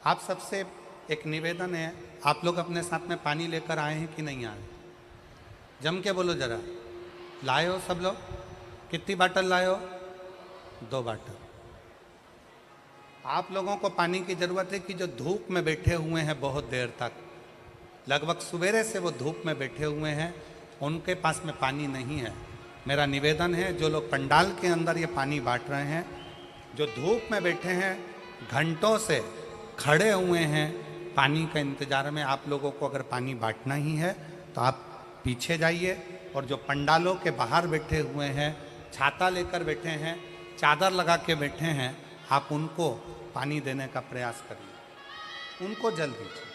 आप सबसे एक निवेदन है, आप लोग अपने साथ में पानी लेकर आए हैं कि नहीं आए? जम के बोलो जरा। लाए हो सब लोग? कितनी बाटल लाए हो? 2 बाटल। आप लोगों को पानी की जरूरत है कि जो धूप में बैठे हुए हैं बहुत देर तक, लगभग सवेरे से वो धूप में बैठे हुए हैं, उनके पास में पानी नहीं है। मेरा निवेदन है जो लोग पंडाल के अंदर ये पानी बांट रहे हैं, जो धूप में बैठे हैं, घंटों से खड़े हुए हैं पानी का इंतजार में, आप लोगों को अगर पानी बांटना ही है तो आप पीछे जाइए। और जो पंडालों के बाहर बैठे हुए हैं, छाता लेकर बैठे हैं, चादर लगा के बैठे हैं, आप उनको पानी देने का प्रयास करिए, उनको जल दीजिए।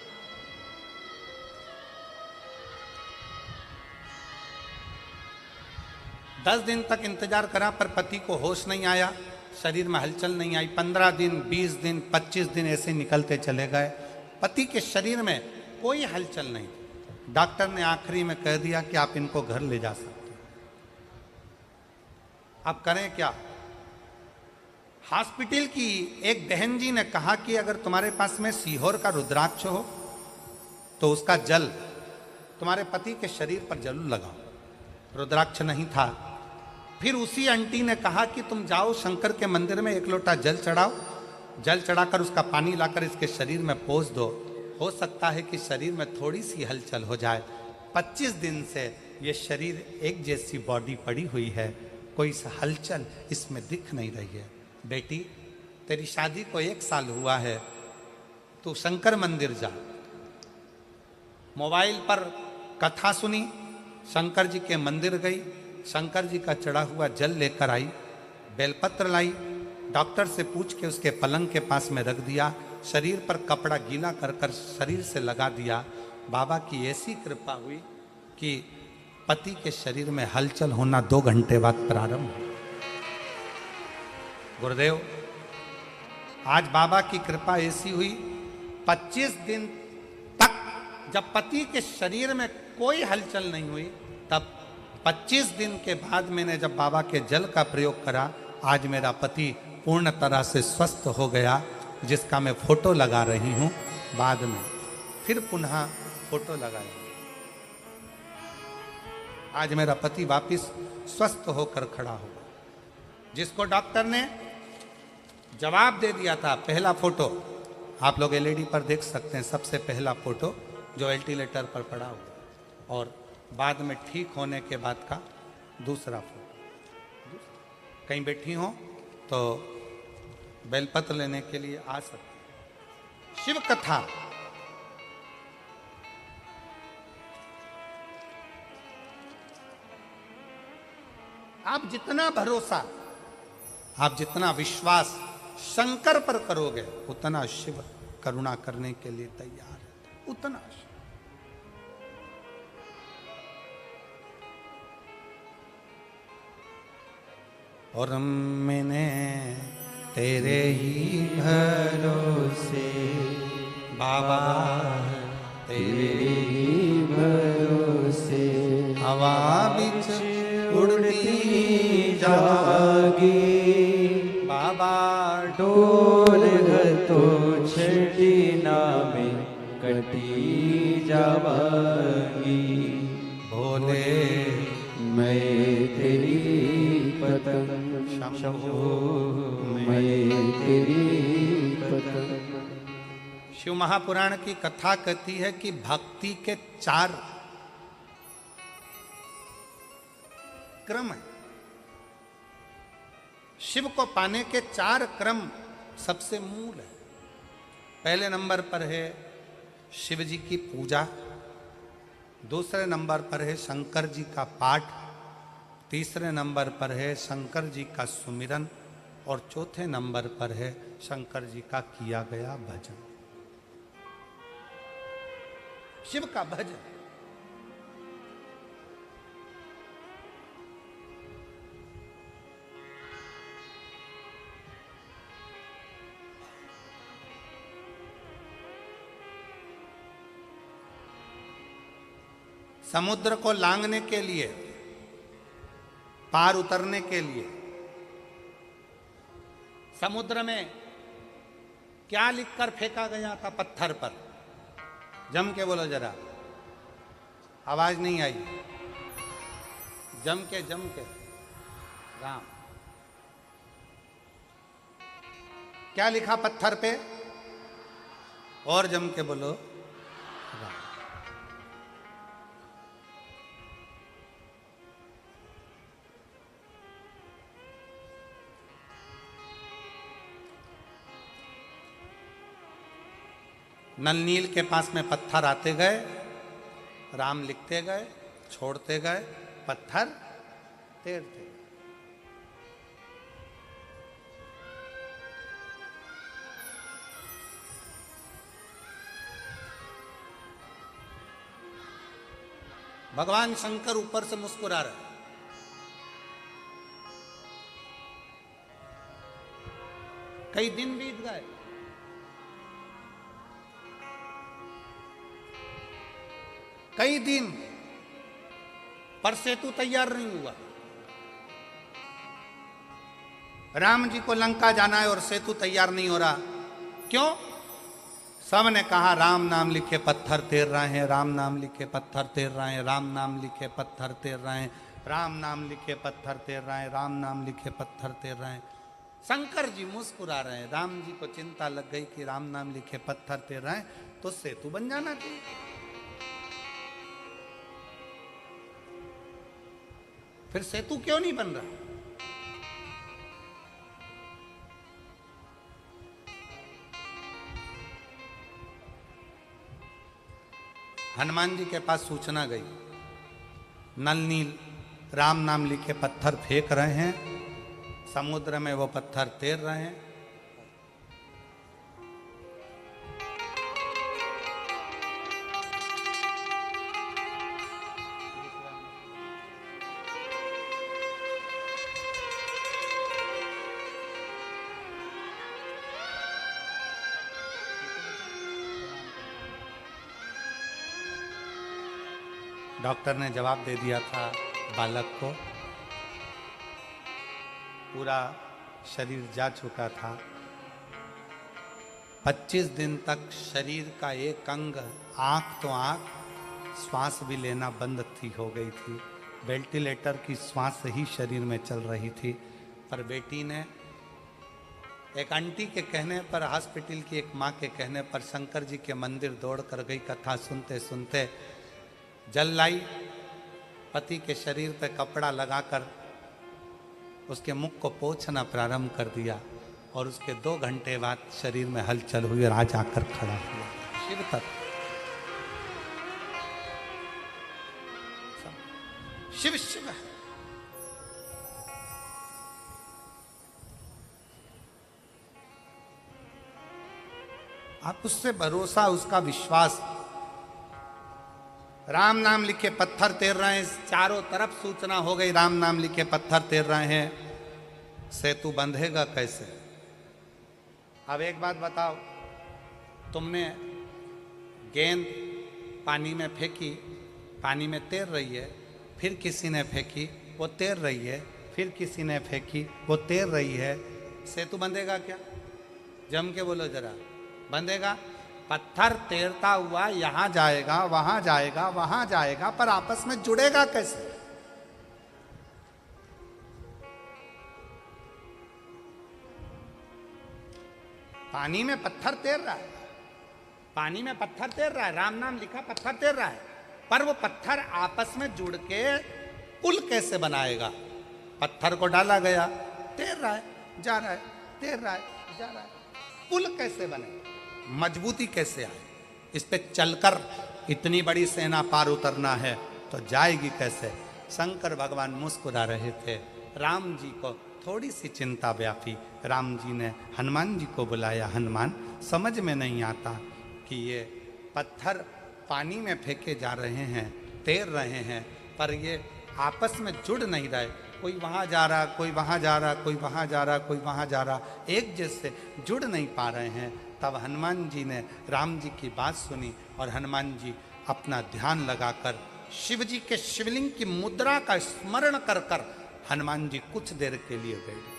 दस दिन तक इंतजार करा पर पति को होश नहीं आया, शरीर में हलचल नहीं आई। 15 दिन, 20 दिन, 25 दिन ऐसे निकलते चले गए, पति के शरीर में कोई हलचल नहीं। डॉक्टर ने आखिरी में कह दिया कि आप इनको घर ले जा सकते हैं। अब करें क्या? हॉस्पिटल की एक बहन जी ने कहा कि अगर तुम्हारे पास में सीहोर का रुद्राक्ष हो तो उसका जल तुम्हारे पति के शरीर पर जरूर लगाओ। रुद्राक्ष नहीं था। फिर उसी आंटी ने कहा कि तुम जाओ शंकर के मंदिर में एक लोटा जल चढ़ाओ, जल चढ़ाकर उसका पानी लाकर इसके शरीर में पोंछ दो, हो सकता है कि शरीर में थोड़ी सी हलचल हो जाए। 25 दिन से ये शरीर एक जैसी बॉडी पड़ी हुई है, कोई सा हलचल इसमें दिख नहीं रही है। बेटी, तेरी शादी को 1 साल हुआ है, तू शंकर मंदिर जा। मोबाइल पर कथा सुनी, शंकर जी के मंदिर गई, शंकर जी का चढ़ा हुआ जल लेकर आई, बेलपत्र लाई, डॉक्टर से पूछ के उसके पलंग के पास में रख दिया, शरीर पर कपड़ा गीला कर कर शरीर से लगा दिया। बाबा की ऐसी कृपा हुई कि पति के शरीर में हलचल होना 2 घंटे बाद प्रारंभ हुआ। गुरुदेव, आज बाबा की कृपा ऐसी हुई, 25 दिन तक जब पति के शरीर में कोई हलचल नहीं हुई, तब 25 दिन के बाद मैंने जब बाबा के जल का प्रयोग करा, आज मेरा पति पूर्ण तरह से स्वस्थ हो गया, जिसका मैं फोटो लगा रही हूं। बाद में फिर पुनः फोटो लगाई। आज मेरा पति वापिस स्वस्थ होकर खड़ा हो, जिसको डॉक्टर ने जवाब दे दिया था। पहला फोटो आप लोग एलईडी पर देख सकते हैं, सबसे पहला फोटो जो वेंटिलेटर पर पड़ा हुआ, और बाद में ठीक होने के बाद का दूसरा फोटो। कहीं बैठी हो तो बेलपत्र लेने के लिए आ सकते। शिव कथा, आप जितना भरोसा, आप जितना विश्वास शंकर पर करोगे, उतना शिव करुणा करने के लिए तैयार है, उतना शिव। और मैंने तेरे ही भरोसे बाबा, तेरे ही भरोसे हवा बिच उड़ती जागी बाबा, डोर तो छठी नामे कटी जावागी। भोले मैं तेरी पतंग शंभो, मैं तेरी पतंग। शिव महापुराण की कथा कहती है कि भक्ति के 4 क्रम है। शिव को पाने के 4 क्रम सबसे मूल है। पहले नंबर पर है शिव जी की पूजा, दूसरे नंबर पर है शंकर जी का पाठ, तीसरे नंबर पर है शंकर जी का सुमिरन, और चौथे नंबर पर है शंकर जी का किया गया भजन। शिव का भजन, समुद्र को लांघने के लिए, पार उतरने के लिए, समुद्र में क्या लिखकर फेंका गया था पत्थर पर? जम के बोलो जरा, आवाज नहीं आई। जम के राम। क्या लिखा पत्थर पे? और जम के बोलो, राम। नल नील के पास में पत्थर आते गए, राम लिखते गए, छोड़ते गए, पत्थर तैरते गए। भगवान शंकर ऊपर से मुस्कुरा रहे। कई दिन बीत गए, कई दिन, पर सेतु तैयार नहीं हुआ। राम जी को लंका जाना है और सेतु तैयार नहीं हो रहा। क्यों? सब ने कहा राम नाम लिखे पत्थर तैर रहे हैं, राम नाम लिखे पत्थर तैर रहे हैं, राम नाम लिखे पत्थर तैर रहे हैं, राम नाम लिखे पत्थर तैर रहे हैं, राम नाम लिखे पत्थर तैर रहे हैं। शंकर जी मुस्कुरा रहे हैं। राम जी को चिंता लग गई कि राम नाम लिखे पत्थर तैर रहे हैं तो सेतु बन जाना चाहिए। फिर सेतु क्यों नहीं बन रहा? हनुमान जी के पास सूचना गई, नल नील राम नाम लिखे पत्थर फेंक रहे हैं, समुद्र में वो पत्थर तैर रहे हैं। डॉक्टर ने जवाब दे दिया था बालक को, पूरा शरीर जा चुका था। 25 दिन तक शरीर का एक अंग, आंख तो आंख, श्वास भी लेना बंद थी हो गई थी। वेंटिलेटर की श्वास ही शरीर में चल रही थी। पर बेटी ने एक आंटी के कहने पर, हॉस्पिटल की एक माँ के कहने पर शंकर जी के मंदिर दौड़ कर गई। कथा सुनते सुनते जल लाई, पति के शरीर पे कपड़ा लगाकर उसके मुख को पोंछना प्रारंभ कर दिया और उसके 2 घंटे बाद शरीर में हलचल हुई और आज आकर खड़ा हुआ शिव तत्व। शिव शिव है। आप उससे भरोसा, उसका विश्वास। राम नाम लिखे पत्थर तैर रहे हैं, चारों तरफ सूचना हो गई राम नाम लिखे पत्थर तैर रहे हैं। सेतु बंधेगा कैसे? अब एक बात बताओ, तुमने गेंद पानी में फेंकी, पानी में तैर रही है, फिर किसी ने फेंकी, वो तैर रही है, फिर किसी ने फेंकी, वो तैर रही है। सेतु बंधेगा क्या? जम के बोलो जरा, बंधेगा? पत्थर तैरता हुआ यहां जाएगा, वहां जाएगा, वहां जाएगा, पर आपस में जुड़ेगा कैसे? पानी में पत्थर तैर रहा है, पानी में पत्थर तैर रहा है, राम नाम लिखा पत्थर तैर रहा है, पर वो पत्थर आपस में जुड़ के पुल कैसे बनाएगा? पत्थर को डाला गया, तैर रहा है, जा रहा है, तैर रहा है, जा रहा है, पुल कैसे बनेगा? मजबूती कैसे आए? इस पे चलकर इतनी बड़ी सेना पार उतरना है तो जाएगी कैसे? शंकर भगवान मुस्कुरा रहे थे। राम जी को थोड़ी सी चिंता व्यापी। राम जी ने हनुमान जी को बुलाया। हनुमान, समझ में नहीं आता कि ये पत्थर पानी में फेंके जा रहे हैं, तैर रहे हैं, पर ये आपस में जुड़ नहीं रहे। कोई वहाँ जा रहा, कोई वहाँ जा रहा, कोई वहाँ जा रहा, कोई वहाँ जा रहा, एक जैसे जुड़ नहीं पा रहे हैं। तब हनुमान जी ने राम जी की बात सुनी और हनुमान जी अपना ध्यान लगाकर शिव जी के शिवलिंग की मुद्रा का स्मरण कर कर हनुमान जी कुछ देर के लिए बैठ गए।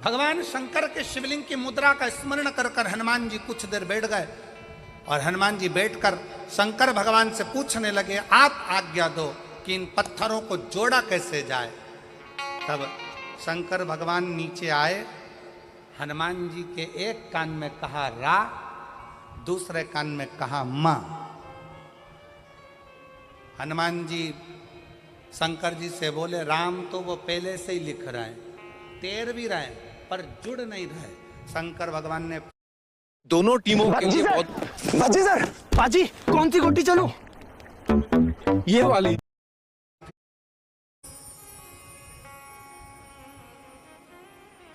भगवान शंकर के शिवलिंग की मुद्रा का स्मरण कर कर हनुमान जी कुछ देर बैठ गए। और हनुमान जी बैठकर शंकर भगवान से पूछने लगे, आप आज्ञा दो कि इन पत्थरों को जोड़ा कैसे जाए। तब शंकर भगवान नीचे आए, हनुमान जी के एक कान में कहा रा, दूसरे कान में कहा मां। हनुमान जी शंकर जी से बोले, राम तो वो पहले से ही लिख रहे हैं, तैर भी रहे हैं पर जुड़ नहीं रहे। शंकर भगवान ने दोनों टीमों के लिए बहुत बाजी सर, बाजी कौन सी गोटी चलूं? ये वाली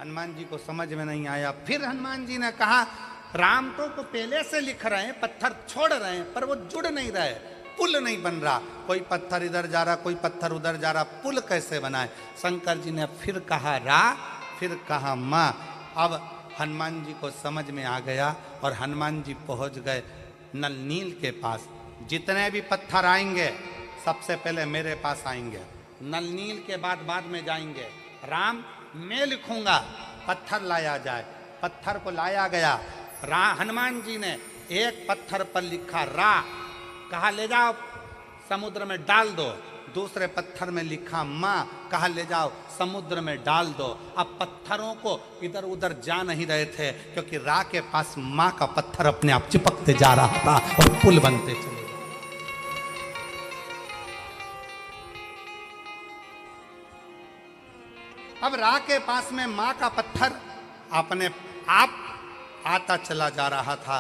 हनुमान जी को समझ में नहीं आया। फिर हनुमान जी ने कहा, राम तो पहले से लिख रहे हैं, पत्थर छोड़ रहे हैं पर वो जुड़ नहीं रहे, पुल नहीं बन रहा। कोई पत्थर इधर जा रहा, कोई पत्थर उधर जा रहा, पुल कैसे बनाए। शंकर जी ने फिर कहा रा, फिर कहा मां। अब हनुमान जी को समझ में आ गया और हनुमान जी पहुंच गए नल नील के पास। जितने भी पत्थर आएंगे सबसे पहले मेरे पास आएंगे, नल नील के बाद में जाएंगे। राम मैं लिखूंगा, पत्थर लाया जाए। पत्थर को लाया गया। हनुमान जी ने एक पत्थर पर लिखा रा, कहा ले जाओ समुद्र में डाल दो। दूसरे पत्थर में लिखा मां, कहा ले जाओ समुद्र में डाल दो। अब पत्थरों को इधर उधर जा नहीं रहे थे क्योंकि रा के पास मां का पत्थर अपने आप चिपकते जा रहा था और पुल बनते चले। अब रा के पास में मां का पत्थर अपने आप आता चला जा रहा था,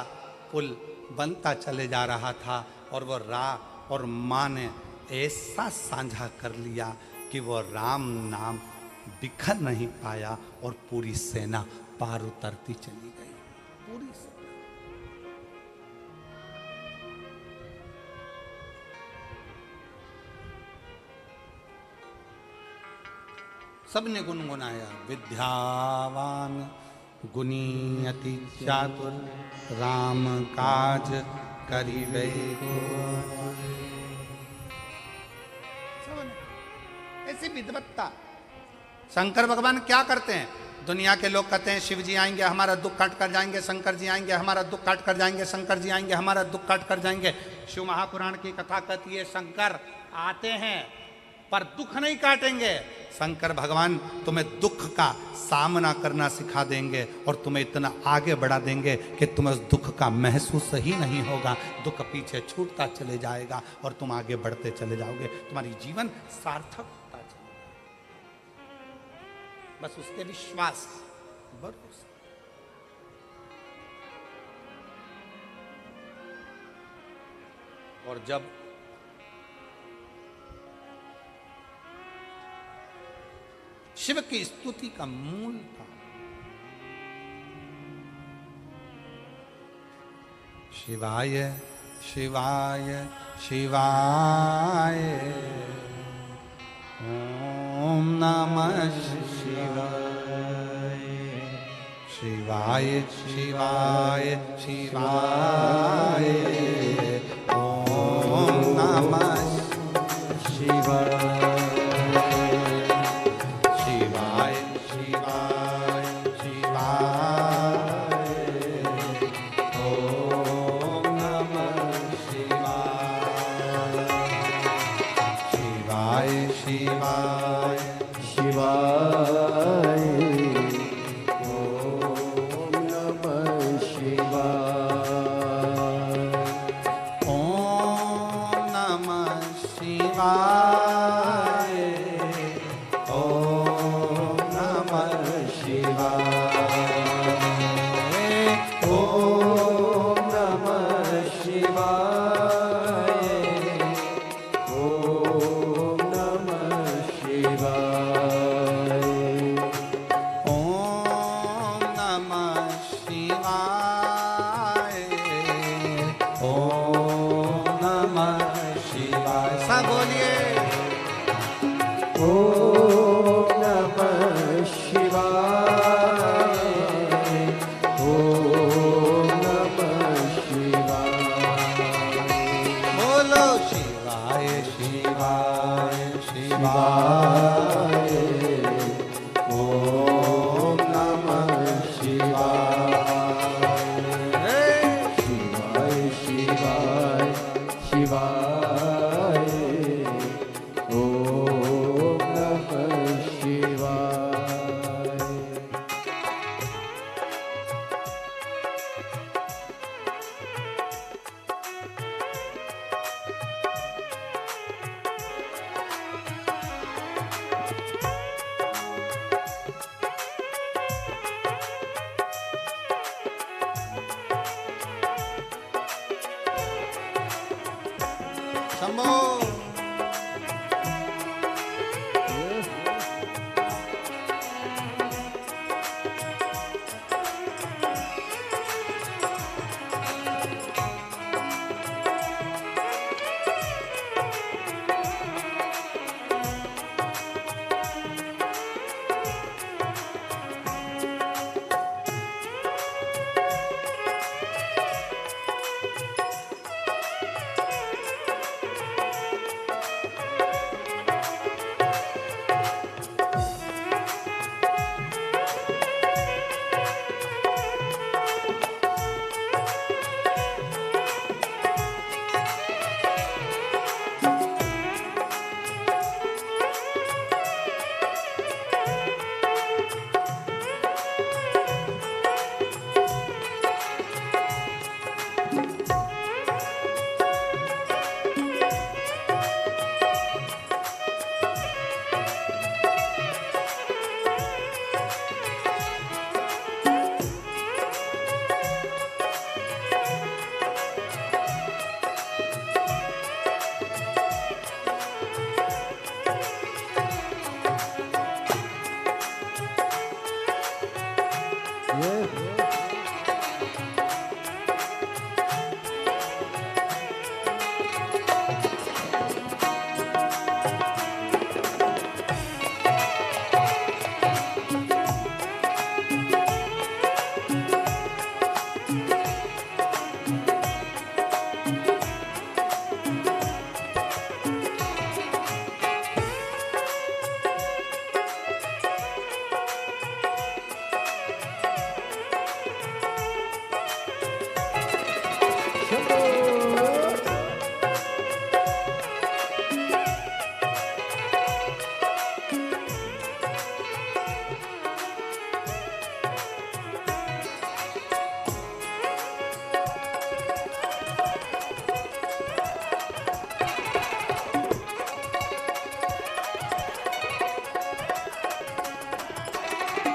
पुल बनता चले जा रहा था। और वो रा और मां ने ऐसा साझा कर लिया कि वो राम नाम बिखर नहीं पाया और पूरी सेना पार उतरती चली गई। पूरी सेना। सबने गुनगुनाया, विद्यावान गुणी अति चातुर, राम काज करिबे को। ऐसी विद्वत्ता। शंकर भगवान क्या करते हैं? दुनिया के लोग कहते हैं शिव जी आएंगे हमारा दुख काट कर जाएंगे, शंकर जी आएंगे हमारा दुख काट कर जाएंगे, शंकर जी आएंगे हमारा दुख काट कर जाएंगे। शिव महापुराण की कथा कहती है शंकर आते हैं पर दुख नहीं काटेंगे। शंकर भगवान तुम्हें दुख का सामना करना सिखा देंगे और तुम्हें इतना आगे बढ़ा देंगे कि तुम्हें उस दुख का महसूस ही नहीं होगा। दुख पीछे छूटता चले जाएगा और तुम आगे बढ़ते चले जाओगे। तुम्हारी जीवन सार्थक होता चलेगा। बस उसके विश्वास, भरोसा। और जब शिव की स्तुति का मूल था, शिवाय शिवाय शिवाय ओम नमः शिवाय, शिवाय शिवाय शिवाय ओम नमः शिवाय, शिवाय शिवाय शिवाय ओम नमः शिवाय, शिवाय शिवाय शिवाय ओम नमः शिवाय, ओम नमः शिवाय, ओम नमः शिवाय, ओम नमः शिवाय, ओम नमः शिवाय, ओम नमः शिवाय, ओम नमः शिवाय। सब बोलिए ओम नमः शिवाय, ओम नमः शिवाय, बोलो शिवाय शिवाय शिवाय ओम नमः शिवाय, हे शिवाय नमो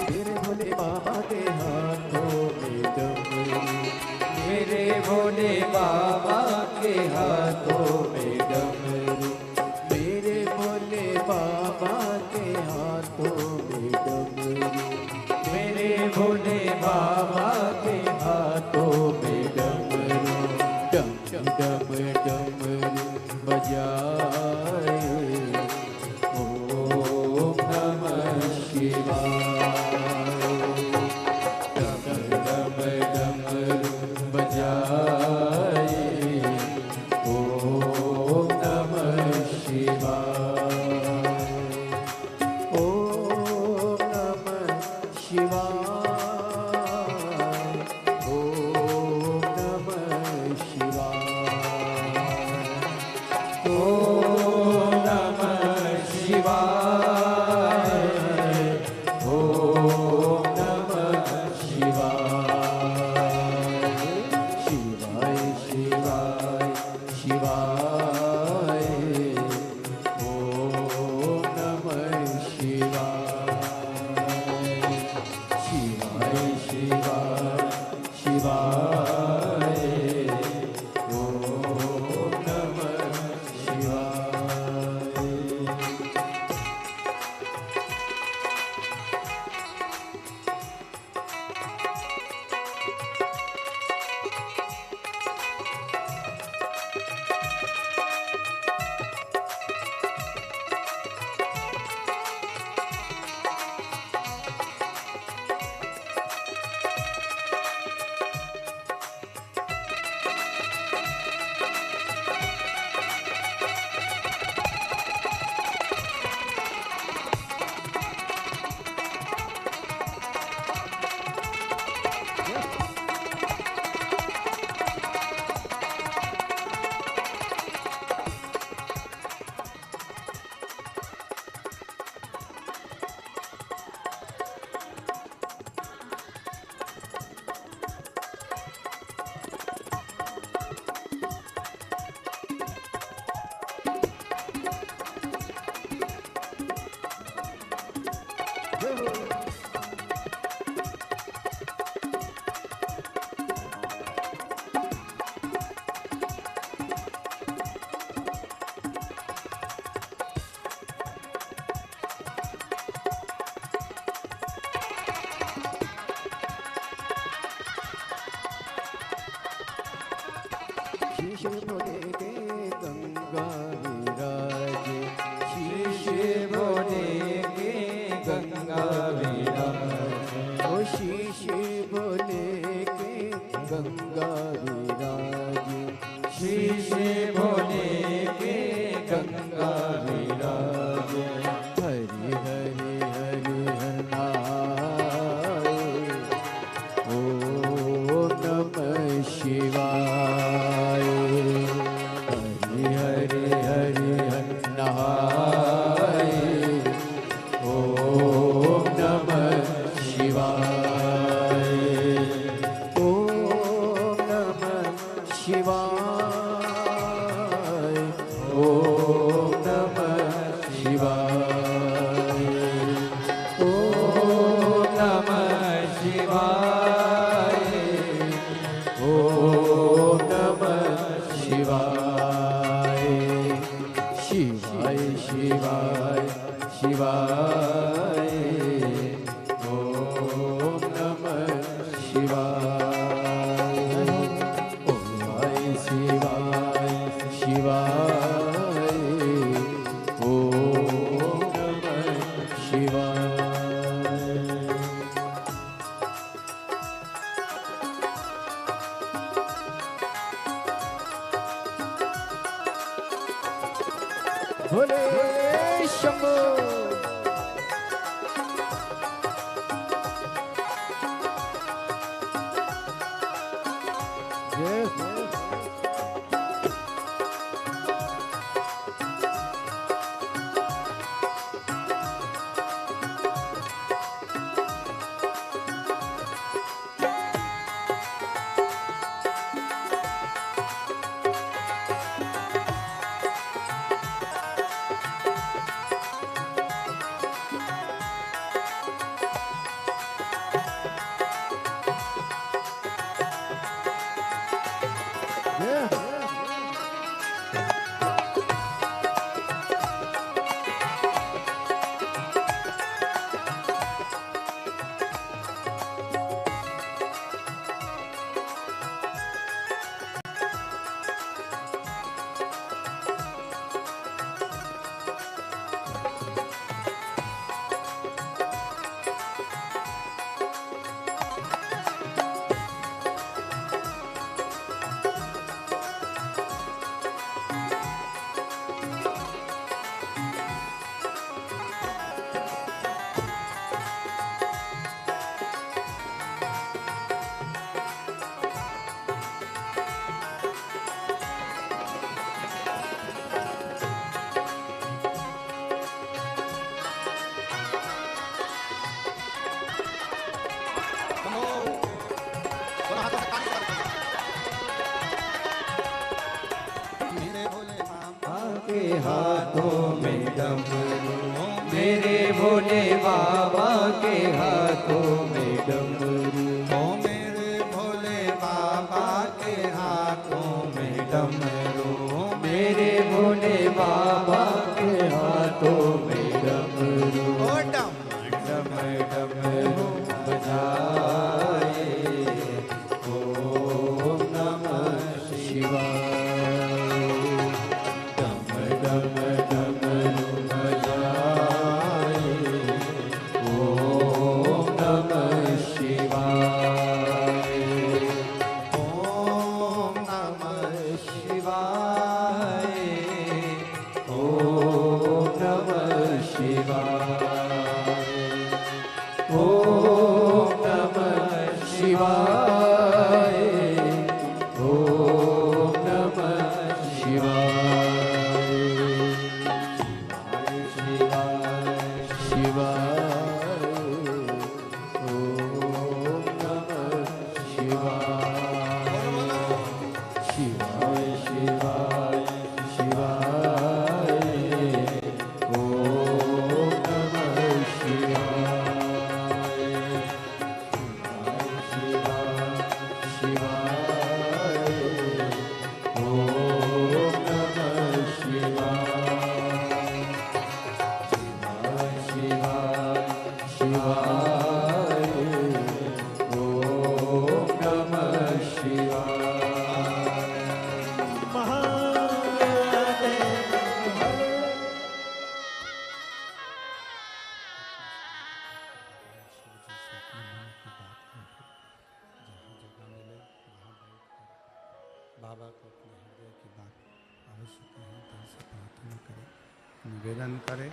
मेरे भोले बाबा के हाथों में डमरू, मेरे भोले बाबा के हाथों में डमरू, मेरे भोले बाबा के हाथों में डमरू, मेरे भोले बाबा के हाथों में डमरू, डम डम डमरू बजाए, ओम नमः शिवाय। शीश भोले के गंगा विराजे, शीश भोले के गंगा विराजे, ओ शीश भोले के गंगा विराजे, शीश भोले के गंगा विराजे। हरि हरि हरि हरि ओम नमः शिवाय। हरि हरि हरि हरि ओम नमः शिवाय। ओम नमः शिवाय। ओम नमः शिवाय। ओम नमः शिवाय। ओम नमः शिवाय। शिवाय शिवाय शिवाय। ओम नमः शिवाय। ओम शिवाय शिवाय। ओम नमः शिवाय। भोले शंभो। के हाथों में डमरू, मेरे भोले बाबा के हाथों में डमरू। ओ मेरे भोले बाबा के हाथों में डमरू, मेरे भोले बाबा के हाथों में डमरू। ओ डम डम डमरू बजाए, ओम नमः शिवाय। डम डम डमरू बजाए, ओम नमः शिवाय। ओम नमः शिवाय। ओम नमः शिवाय। ओम नमः शिवाय। ओम नमः शिवाय। शिवाय शिवाय। ओम नमः शिवाय। शिवाय शिवाय शिवाय। ओम नमः शिवाय। शिवाय शिवाय। ओम नमः शिवाय। शिवाय शिवाय बाबा को अपने हृदय की बात अवश्य कहें, दिल से प्रार्थना करें, निवेदन करें,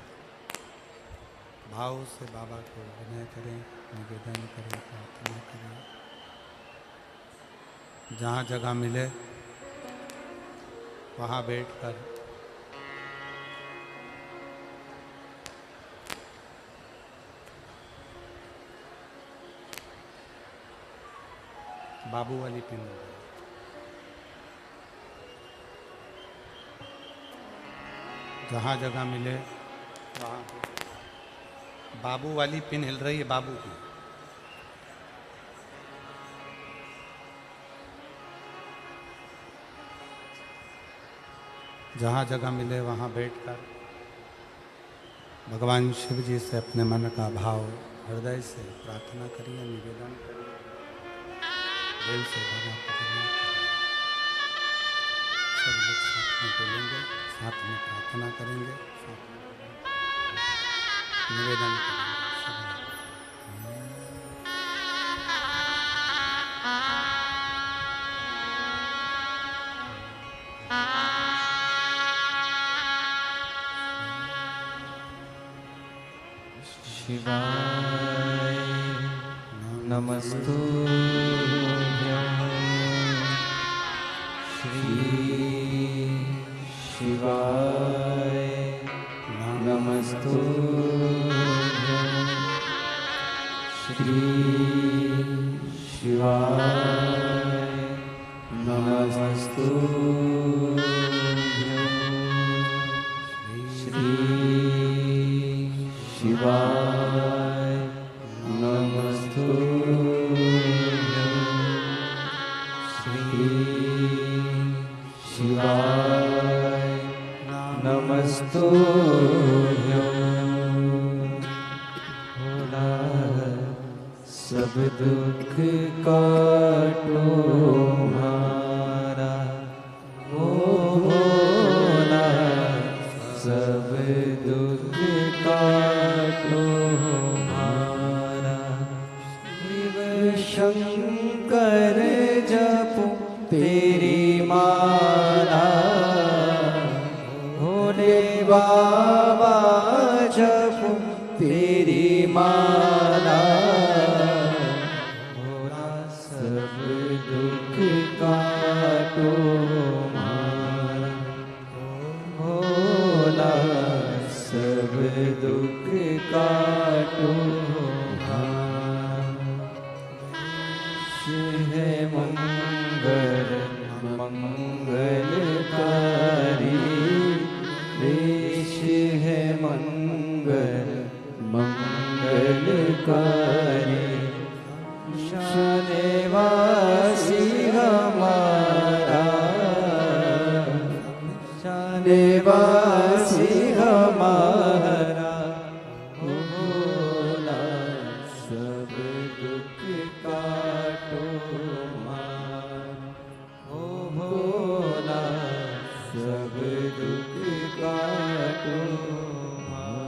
भाव से बाबा को विनय करें, निवेदन करें, प्रार्थना करें। जहाँ जगह मिले वहाँ बैठकर बाबू वाली पिन, जहाँ जगह मिले वहाँ बाबू वाली पिन हिल रही है, बाबू की। जहाँ जगह मिले वहाँ बैठकर भगवान शिव जी से अपने मन का भाव हृदय से प्रार्थना करिए, निवेदन करिए, दिल से बाबा को विनय करिए। सब लोग साथ में बोलेंगे, साथ में प्रार्थना करेंगे, साथ में निवेदन करेंगे सब लोग। शिवाय नमस्तुभ्यं श्री शिवाय नमस्तुभ्यं श्री शिवाय नमस्तुभ्यं श्री शिवाय नमस्तुभ्यं श्री शिवाय नमस्तुभ्यं। भोला सब दुख काटो हमारा, ओ भोला सब दुख काटो हमारा। शिव शंकर जपो तेरी माला, भोले बाबा जपो तेरी माला। भोला सब दुख काटो हमारा, भोला सब दुख काटो हमारा। देश है मंगल मंगलकारी, देश है मंगल मंगलकारी। शानेवासी हमारा, शानेवासी हमारा। भोला सब दुख काटो हमारा, ओ भोला सब दुख काटो हमारा।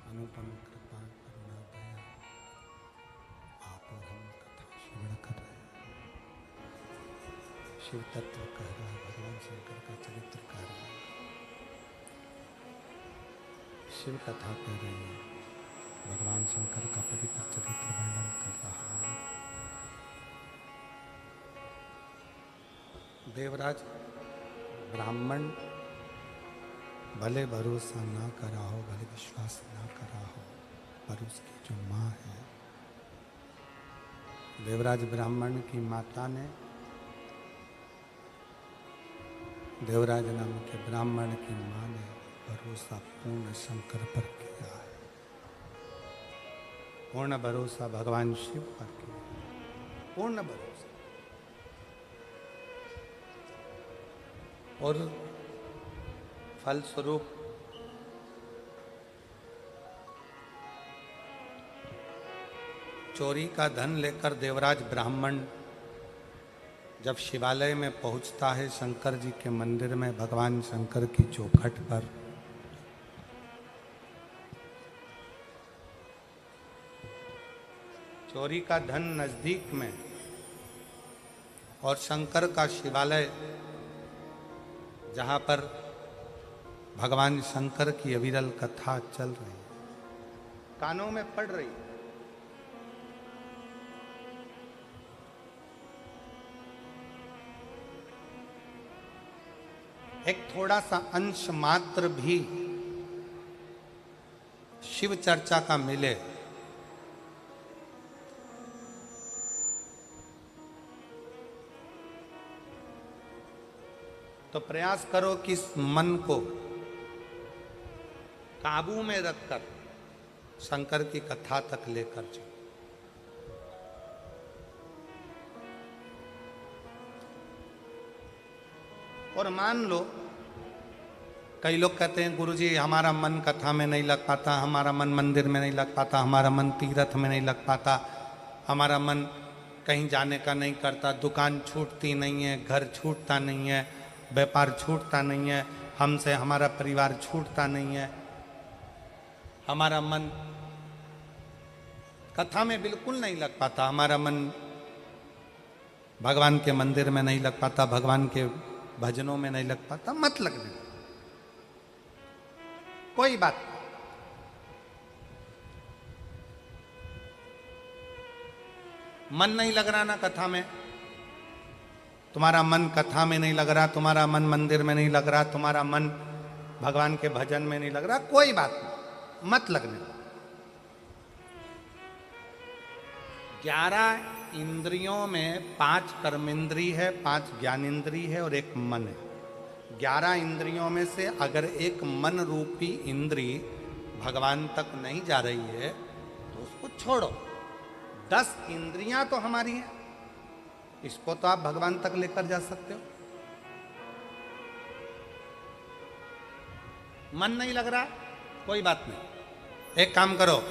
अनुपम कृपा करुणा दया आप और हम कथा श्रवण कर रहे हैं। शिव तत्व कह रहा है, भगवान शंकर का चरित्र कह रहा है, शिव कथा कह रही है, भगवान शंकर का पवित्र चरित्र वर्णन कर रहा है। देवराज ब्राह्मण भले भरोसा ना करा हो, भले विश्वास ना करा हो, पर उसकी जो माँ है, देवराज ब्राह्मण की माता ने देवराज नाम के ब्राह्मण की माँ ने भरोसा पूर्ण शंकर पर किया है, पूर्ण भरोसा भगवान शिव पर किया, पूर्ण भरोसा। और फलस्वरूप चोरी का धन लेकर देवराज ब्राह्मण जब शिवालय में पहुंचता है, शंकर जी के मंदिर में, भगवान शंकर की चौखट पर, चोरी का धन नजदीक में और शंकर का शिवालय जहां पर भगवान शंकर की अविरल कथा चल रही है, कानों में पड़ रही है। एक थोड़ा सा अंश मात्र भी शिव चर्चा का मिले तो प्रयास करो कि इस मन को काबू में रखकर शंकर की कथा तक लेकर जाओ। और मान लो, कई लोग कहते हैं गुरुजी हमारा मन कथा में नहीं लग पाता, हमारा मन मंदिर में नहीं लग पाता, हमारा मन तीर्थ में नहीं लग पाता, हमारा मन कहीं जाने का नहीं करता, दुकान छूटती नहीं है, घर छूटता नहीं है, व्यापार छूटता नहीं है, हमसे हमारा परिवार छूटता नहीं है, हमारा मन कथा में बिल्कुल नहीं लग पाता, हमारा मन भगवान के मंदिर में नहीं लग पाता, भगवान के भजनों में नहीं लग पाता। मत लगने, कोई बात नहीं। मन नहीं लग रहा ना कथा में, तुम्हारा मन कथा में नहीं लग रहा, तुम्हारा मन मंदिर में नहीं लग रहा, तुम्हारा मन भगवान के भजन में नहीं लग रहा, कोई बात नहीं, मत लगने। 11 इंद्रियों में 5 कर्मेंद्री है, 5 ज्ञानेंद्री है और एक मन है। 11 इंद्रियों में से अगर एक मन रूपी इंद्री भगवान तक नहीं जा रही है तो उसको छोड़ो। 10 इंद्रियां तो हमारी हैं, इसको तो आप भगवान तक लेकर जा सकते हो। मन नहीं लग रहा, कोई बात नहीं, एक काम करो,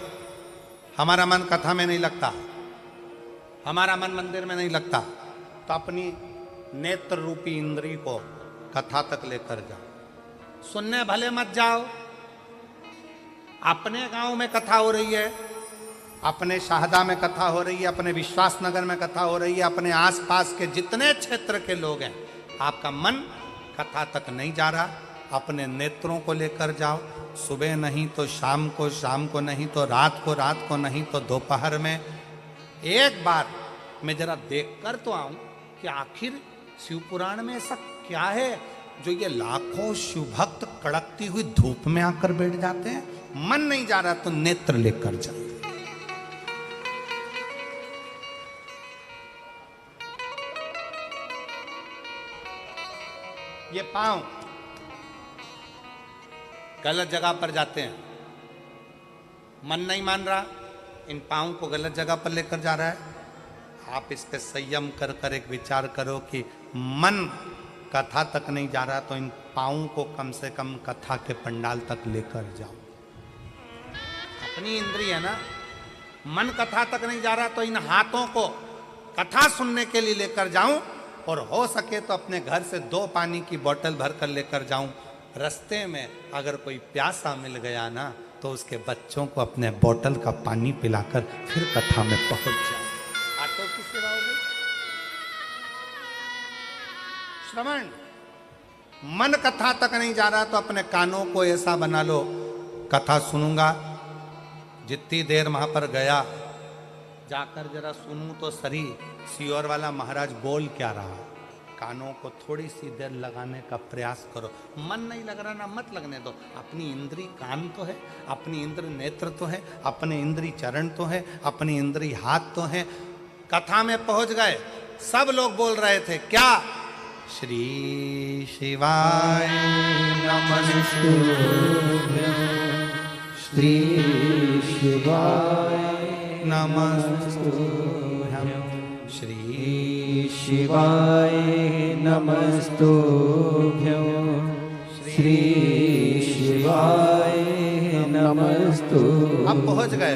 हमारा मन कथा में नहीं लगता, हमारा मन मंदिर में नहीं लगता, तो अपनी नेत्र रूपी इंद्री को कथा तक लेकर जाओ। सुनने भले मत जाओ, अपने गांव में कथा हो रही है, अपने शाहदा में कथा हो रही है, अपने विश्वास नगर में कथा हो रही है, अपने आसपास के जितने क्षेत्र के लोग हैं, आपका मन कथा तक नहीं जा रहा, अपने नेत्रों को लेकर जाओ। सुबह नहीं तो शाम को नहीं तो रात को नहीं तो दोपहर में एक बार मैं जरा देख कर तो आऊं कि आखिर शिव पुराण में ऐसा क्या है जो ये लाखों शिव भक्त कड़कती हुई धूप में आकर बैठ जाते हैं। मन नहीं जा रहा तो नेत्र लेकर जाओ। ये पांव गलत जगह पर जाते हैं, मन नहीं मान रहा, इन पांव को गलत जगह पर लेकर जा रहा है। आप इस पे संयम कर कर एक विचार करो कि मन कथा तक नहीं जा रहा तो इन पांव को कम से कम कथा के पंडाल तक लेकर जाओ। अपनी इंद्रिय है ना, मन कथा तक नहीं जा रहा तो इन हाथों को कथा सुनने के लिए लेकर जाऊं, और हो सके तो अपने घर से 2 पानी की बोतल भर कर लेकर जाऊं। रास्ते में अगर कोई प्यासा मिल गया ना तो उसके बच्चों को अपने बोतल का पानी पिलाकर फिर कथा में पहुंच जाओ। आटो की सेवा हो गई। श्रवण, मन कथा तक नहीं जा रहा तो अपने कानों को ऐसा बना लो, कथा सुनूंगा, जितनी देर वहां पर गया जाकर जरा सुनूं तो सही सियोर वाला महाराज बोल क्या रहा। कानों को थोड़ी सी देर लगाने का प्रयास करो। मन नहीं लग रहा ना, मत लगने दो। अपनी इंद्री कान तो है, अपनी इंद्री नेत्र तो है, अपने इंद्री चरण तो है, अपनी इंद्री हाथ तो है। कथा में पहुंच गए, सब लोग बोल रहे थे क्या? श्री शिवाय नमस्तुभ्यं, श्री शिवाय नमस्तुभ्यं, श्री शिवाय नमस्तुभ्यं, श्री शिवाय नमस्तुभ्यं। अब पहुंच गए,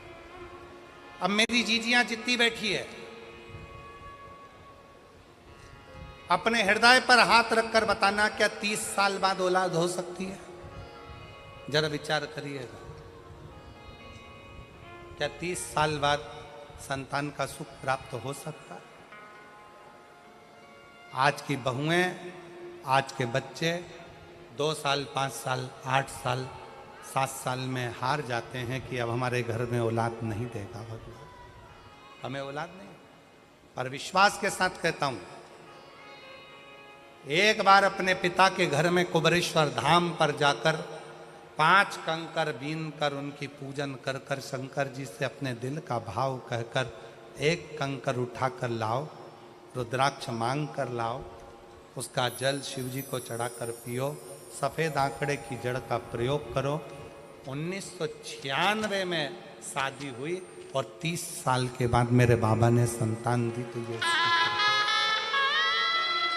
अब मेरी जीजियां जितनी बैठी है, अपने हृदय पर हाथ रखकर बताना, क्या 30 साल बाद औलाद हो सकती है? जरा विचार करिएगा। क्या 30 साल बाद संतान का सुख प्राप्त हो सकता है? आज की बहुएं, आज के बच्चे 2 साल, 5 साल, 8 साल, 7 साल में हार जाते हैं कि अब हमारे घर में औलाद नहीं देगा भगवान, हमें औलाद नहीं। पर विश्वास के साथ कहता हूं, एक बार अपने पिता के घर में कुबरेश्वर धाम पर जाकर 5 कंकर बीन कर उनकी पूजन कर कर शंकर जी से अपने दिल का भाव कहकर 1 कंकर उठाकर लाओ, रुद्राक्ष मांग कर लाओ, उसका जल शिव जी को चढ़ाकर पियो, सफ़ेद आंकड़े की जड़ का प्रयोग करो। 1996 में शादी हुई और 30 साल के बाद मेरे बाबा ने संतान दी। तो ये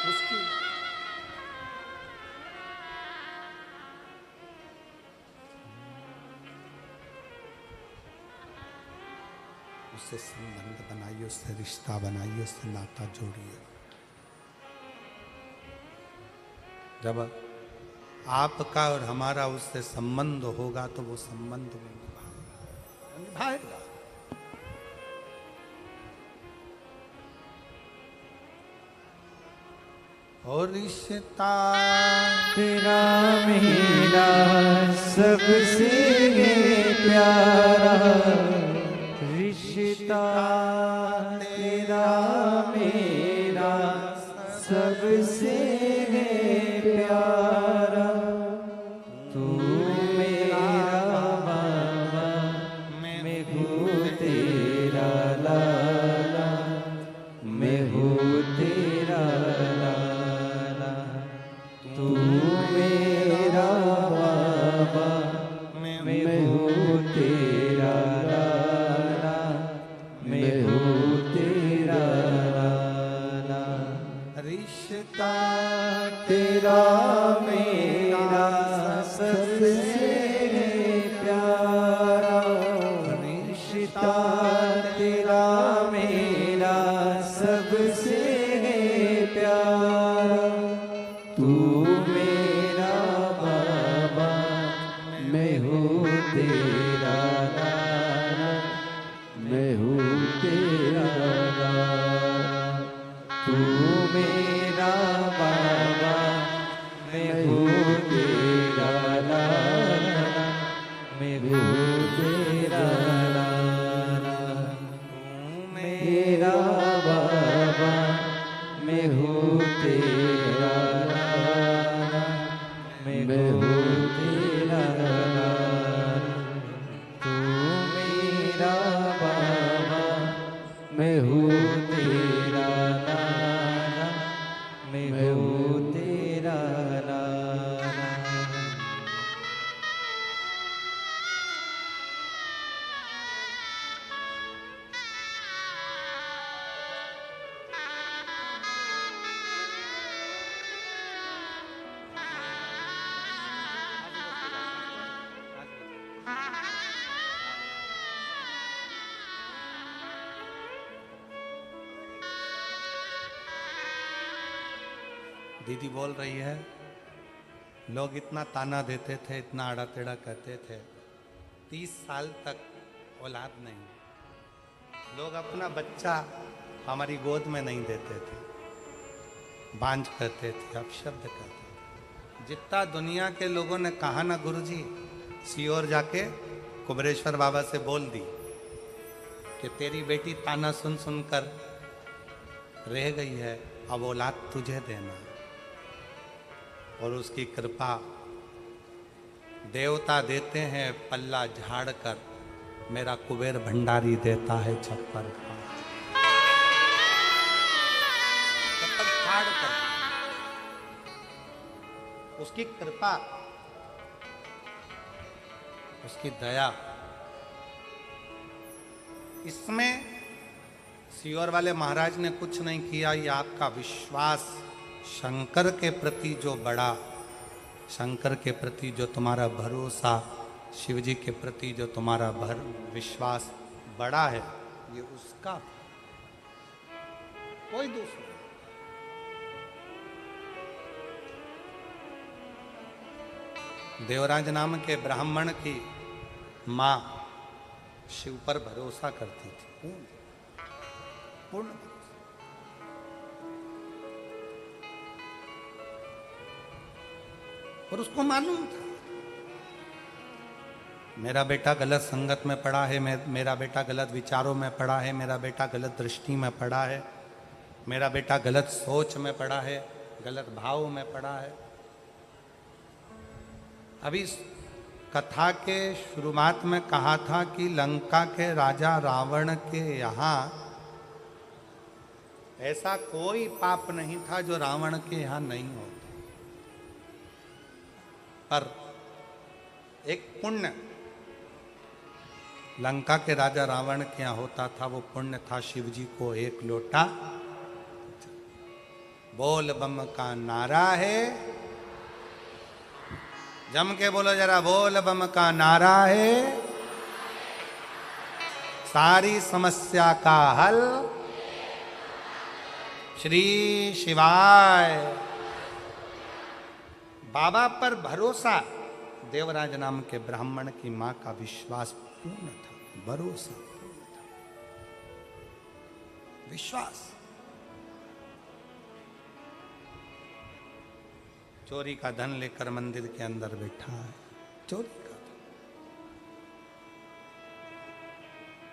उसकी उससे संबंध बनाइए, उससे रिश्ता बनाइए, उससे नाता जोड़िए। जब आपका और हमारा उससे संबंध होगा तो वो संबंध वो निभाएगा। और रिश्ता तेरा मेरा सबसे प्यारा, रिश्ता तेरा मेरा सबसे प्यारा, तू मेरा बाबा, मैं हूँ तेरा लाला, मैं हूँ तेरा लाला, तू मेरा बाबा, मैं हूँ तेरा लाला, मैं हूँ तेरा लाला। रिश्ता तेरा मेरा सबसे प्यारा, रिश्ता तेरा मेरा सबसे प्यारा, तू मेरा बाबा, मैं हूँ तेरा लाला, मैं हूँ तेरा लाला, तू मेरा बाबा, मैं हूँ तेरा लाला, मैं हूँ तेरा लाला, तू मेरा बाबा, मैं हूँ तेरा लाला, मैं हूँ तेरा लाला, तू मेरा बाबा, मैं हूँ तेरा लाला, मैं हूँ तेरा लाला। दीदी बोल रही है, लोग इतना ताना देते थे, इतना आड़ा टेढ़ा कहते थे, 30 साल तक औलाद नहीं, लोग अपना बच्चा हमारी गोद में नहीं देते थे, बांझ कहते थे, अपशब्द कहते थे। जितना दुनिया के लोगों ने कहा ना गुरुजी, सीओर जाके कुबरेश्वर बाबा से बोल दी कि तेरी बेटी ताना सुन सुनकर रह गई है, अब औलाद तुझे देना। और उसकी कृपा देवता देते हैं पल्ला झाड़ कर, मेरा कुबेर भंडारी देता है छप्पर फाड़ कर। उसकी कृपा, उसकी दया, इसमें सीओर वाले महाराज ने कुछ नहीं किया। ये आपका विश्वास शंकर के प्रति जो बड़ा, शंकर के प्रति जो तुम्हारा भरोसा, शिव जी के प्रति जो तुम्हारा विश्वास बड़ा है, ये उसका फल, कोई दूसरा। देवराज नाम के ब्राह्मण की मां शिव पर भरोसा करती थी, पूर्ण भरोसा। और उसको मालूम था मेरा बेटा गलत संगत में पड़ा है, मेरा बेटा गलत विचारों में पड़ा है, मेरा बेटा गलत दृष्टि में पड़ा है, मेरा बेटा गलत सोच में पड़ा है, गलत भाव में पड़ा है। अभी इस कथा के शुरुआत में कहा था कि लंका के राजा रावण के यहाँ ऐसा कोई पाप नहीं था जो रावण के यहाँ नहीं होता, पर एक पुण्य लंका के राजा रावण के यहाँ होता था। वो पुण्य था शिव जी को एक लोटा, बोल बम का नारा है, जम के बोलो जरा, बोल बम का नारा है, सारी समस्या का हल श्री शिवाय। बाबा पर भरोसा, देवराज नाम के ब्राह्मण की मां का विश्वास पूर्ण था, भरोसा पूर्ण था, विश्वास। चोरी का धन लेकर मंदिर के अंदर बैठा है, चोरी का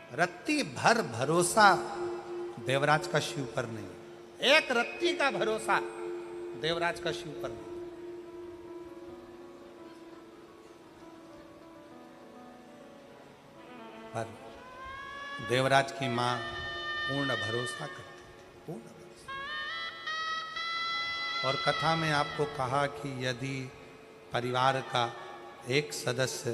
धन। रत्ती भर भरोसा देवराज का शिव पर नहीं, एक रत्ती का भरोसा देवराज का शिव पर नहीं। पर देवराज की मां पूर्ण भरोसा करती थी, पूर्ण भरोसा। और कथा में आपको कहा कि यदि परिवार का एक सदस्य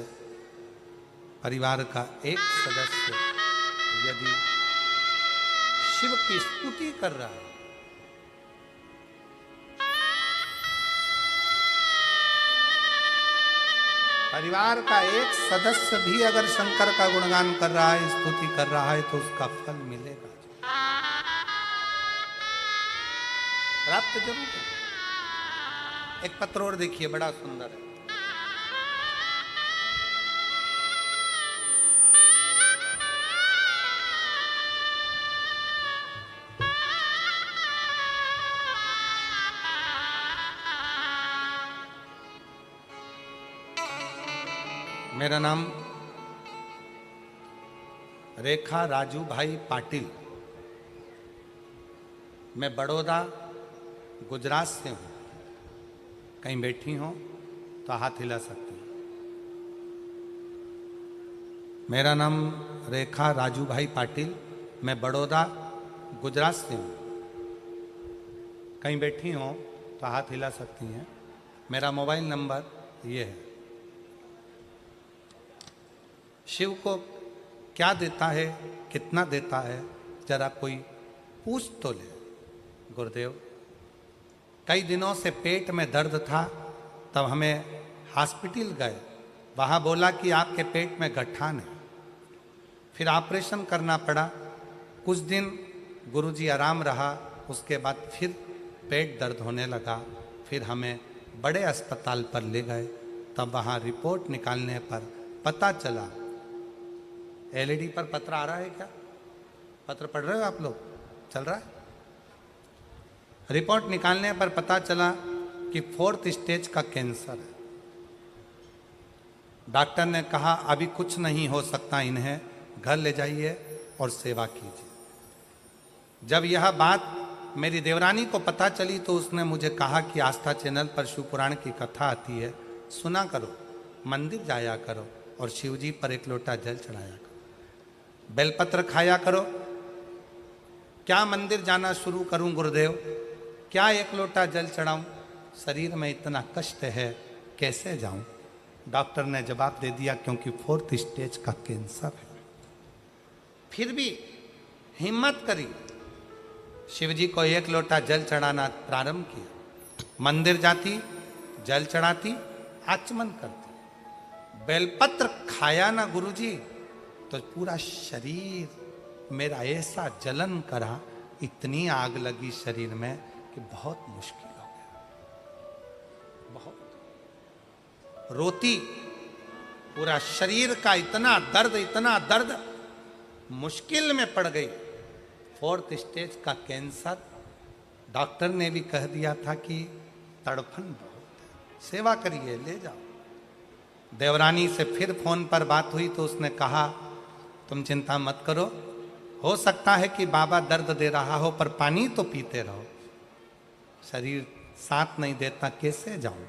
यदि शिव की स्तुति कर रहा है, परिवार का एक सदस्य भी अगर शंकर का गुणगान कर रहा है, स्तुति कर रहा है, तो उसका फल मिलेगा, प्राप्त जरूर है। एक पत्र और देखिए, बड़ा सुंदर है। मेरा नाम रेखा राजू भाई पाटिल, मैं बड़ौदा गुजरात से हूँ। कहीं बैठी हो तो हाथ हिला सकती हैं। मेरा नाम रेखा राजू भाई पाटिल, मैं बड़ौदा गुजरात से हूँ। कहीं बैठी हो तो हाथ हिला सकती हैं। मेरा मोबाइल नंबर ये है। शिव को क्या देता है, कितना देता है, जरा कोई पूछ तो ले। गुरुदेव, कई दिनों से पेट में दर्द था, तब हमें हॉस्पिटल गए, वहाँ बोला कि आपके पेट में गठान है। फिर ऑपरेशन करना पड़ा। कुछ दिन गुरुजी आराम रहा, उसके बाद फिर पेट दर्द होने लगा। फिर हमें बड़े अस्पताल पर ले गए, तब वहाँ रिपोर्ट निकालने पर पता चला। एलईडी पर पत्र आ रहा है क्या? पत्र पढ़ रहे हो आप लोग? चल रहा है? रिपोर्ट निकालने पर पता चला कि 4th स्टेज का कैंसर है। डॉक्टर ने कहा अभी कुछ नहीं हो सकता, इन्हें घर ले जाइए और सेवा कीजिए। जब यह बात मेरी देवरानी को पता चली तो उसने मुझे कहा कि आस्था चैनल पर शिव पुराण की कथा आती है, सुना करो, मंदिर जाया करो और शिव जी पर एक लोटा जल चढ़ाया करो, बेलपत्र खाया करो। क्या मंदिर जाना शुरू करूं गुरुदेव? क्या एक लोटा जल चढ़ाऊं? शरीर में इतना कष्ट है, कैसे जाऊं? डॉक्टर ने जवाब दे दिया क्योंकि 4th स्टेज का कैंसर है। फिर भी हिम्मत करी, शिव जी को एक लोटा जल चढ़ाना प्रारंभ किया। मंदिर जाती, जल चढ़ाती, आचमन करती। बेलपत्र खाया ना गुरुजी तो पूरा शरीर मेरा ऐसा जलन करा, इतनी आग लगी शरीर में कि बहुत मुश्किल हो गया, बहुत रोती, पूरा शरीर का इतना दर्द, मुश्किल में पड़ गई। 4th स्टेज का कैंसर, डॉक्टर ने भी कह दिया था कि तड़फन बहुत है, सेवा करिए, ले जाओ। देवरानी से फिर फोन पर बात हुई तो उसने कहा तुम चिंता मत करो, हो सकता है कि बाबा दर्द दे रहा हो पर पानी तो पीते रहो, शरीर साथ नहीं देता, कैसे जाऊं।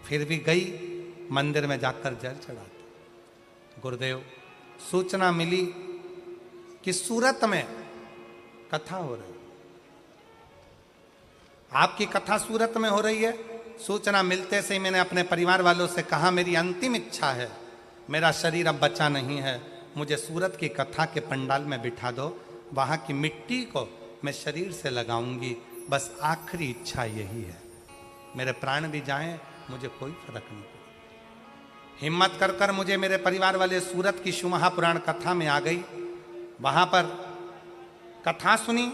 फिर भी गई, मंदिर में जाकर जल चढ़ाती। गुरुदेव, सूचना मिली कि सूरत में कथा हो रही, आपकी कथा सूरत में हो रही है। सूचना मिलते से ही मैंने अपने परिवार वालों से कहा मेरी अंतिम इच्छा है, मेरा शरीर अब बचा नहीं है, मुझे सूरत की कथा के पंडाल में बिठा दो, वहाँ की मिट्टी को मैं शरीर से लगाऊंगी, बस आखिरी इच्छा यही है, मेरे प्राण भी जाएं, मुझे कोई फर्क नहीं पड़े। हिम्मत कर कर मुझे मेरे परिवार वाले सूरत की शिव महापुराण कथा में आ गई। वहाँ पर कथा सुनी,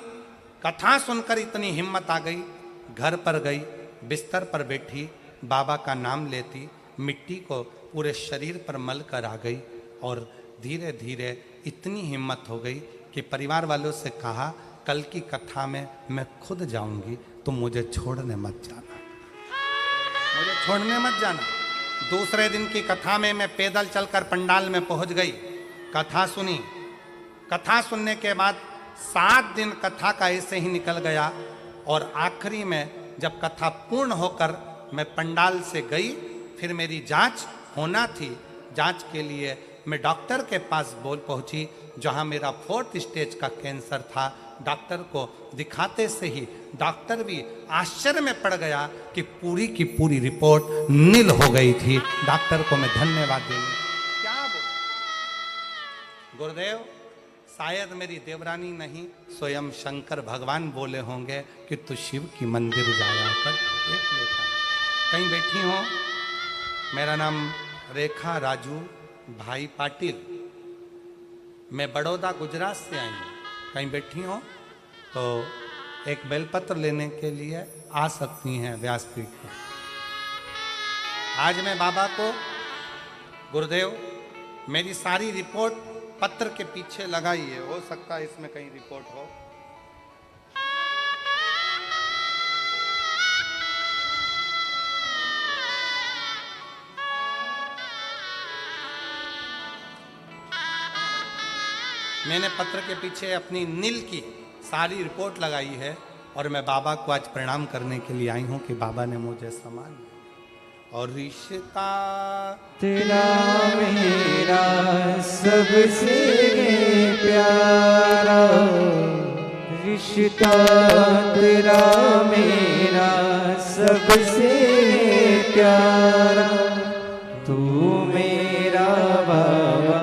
कथा सुनकर इतनी हिम्मत आ गई, घर पर गई, बिस्तर पर बैठी, बाबा का नाम लेती, मिट्टी को पूरे शरीर पर मल कर आ गई और धीरे धीरे इतनी हिम्मत हो गई कि परिवार वालों से कहा कल की कथा में मैं खुद जाऊंगी, तुम मुझे छोड़ने मत जाना, मुझे छोड़ने मत जाना। दूसरे दिन की कथा में मैं पैदल चलकर पंडाल में पहुंच गई, कथा सुनी। कथा सुनने के बाद 7 दिन कथा का ऐसे ही निकल गया और आखिरी में जब कथा पूर्ण होकर मैं पंडाल से गई, फिर मेरी जांच होना थी, जांच के लिए मैं डॉक्टर के पास बोल पहुंची, जहां मेरा 4th स्टेज का कैंसर था। डॉक्टर को दिखाते से ही डॉक्टर भी आश्चर्य में पड़ गया कि पूरी की पूरी रिपोर्ट नील हो गई थी। डॉक्टर को मैं धन्यवाद देंगे, क्या बोल गुरुदेव, शायद मेरी देवरानी नहीं, स्वयं शंकर भगवान बोले होंगे कि तू शिव की मंदिर जाया कर, एक लोटा। कहीं बैठी हो, मेरा नाम रेखा राजू भाई पाटिल, मैं बड़ौदा गुजरात से आई हूँ। कहीं बैठी हो तो एक बेलपत्र लेने के लिए आ सकती हैं व्यासपीठ पर। आज मैं बाबा को, गुरुदेव मेरी सारी रिपोर्ट पत्र के पीछे लगाई है, हो सकता है इसमें कहीं रिपोर्ट हो। मैंने पत्र के पीछे अपनी नील की सारी रिपोर्ट लगाई है और मैं बाबा को आज प्रणाम करने के लिए आई हूँ कि बाबा ने मुझे सम्मान दिया। और रिश्ता तेरा मेरा सबसे प्यारा, रिश्ता तेरा मेरा सबसे प्यारा, तू मेरा बाबा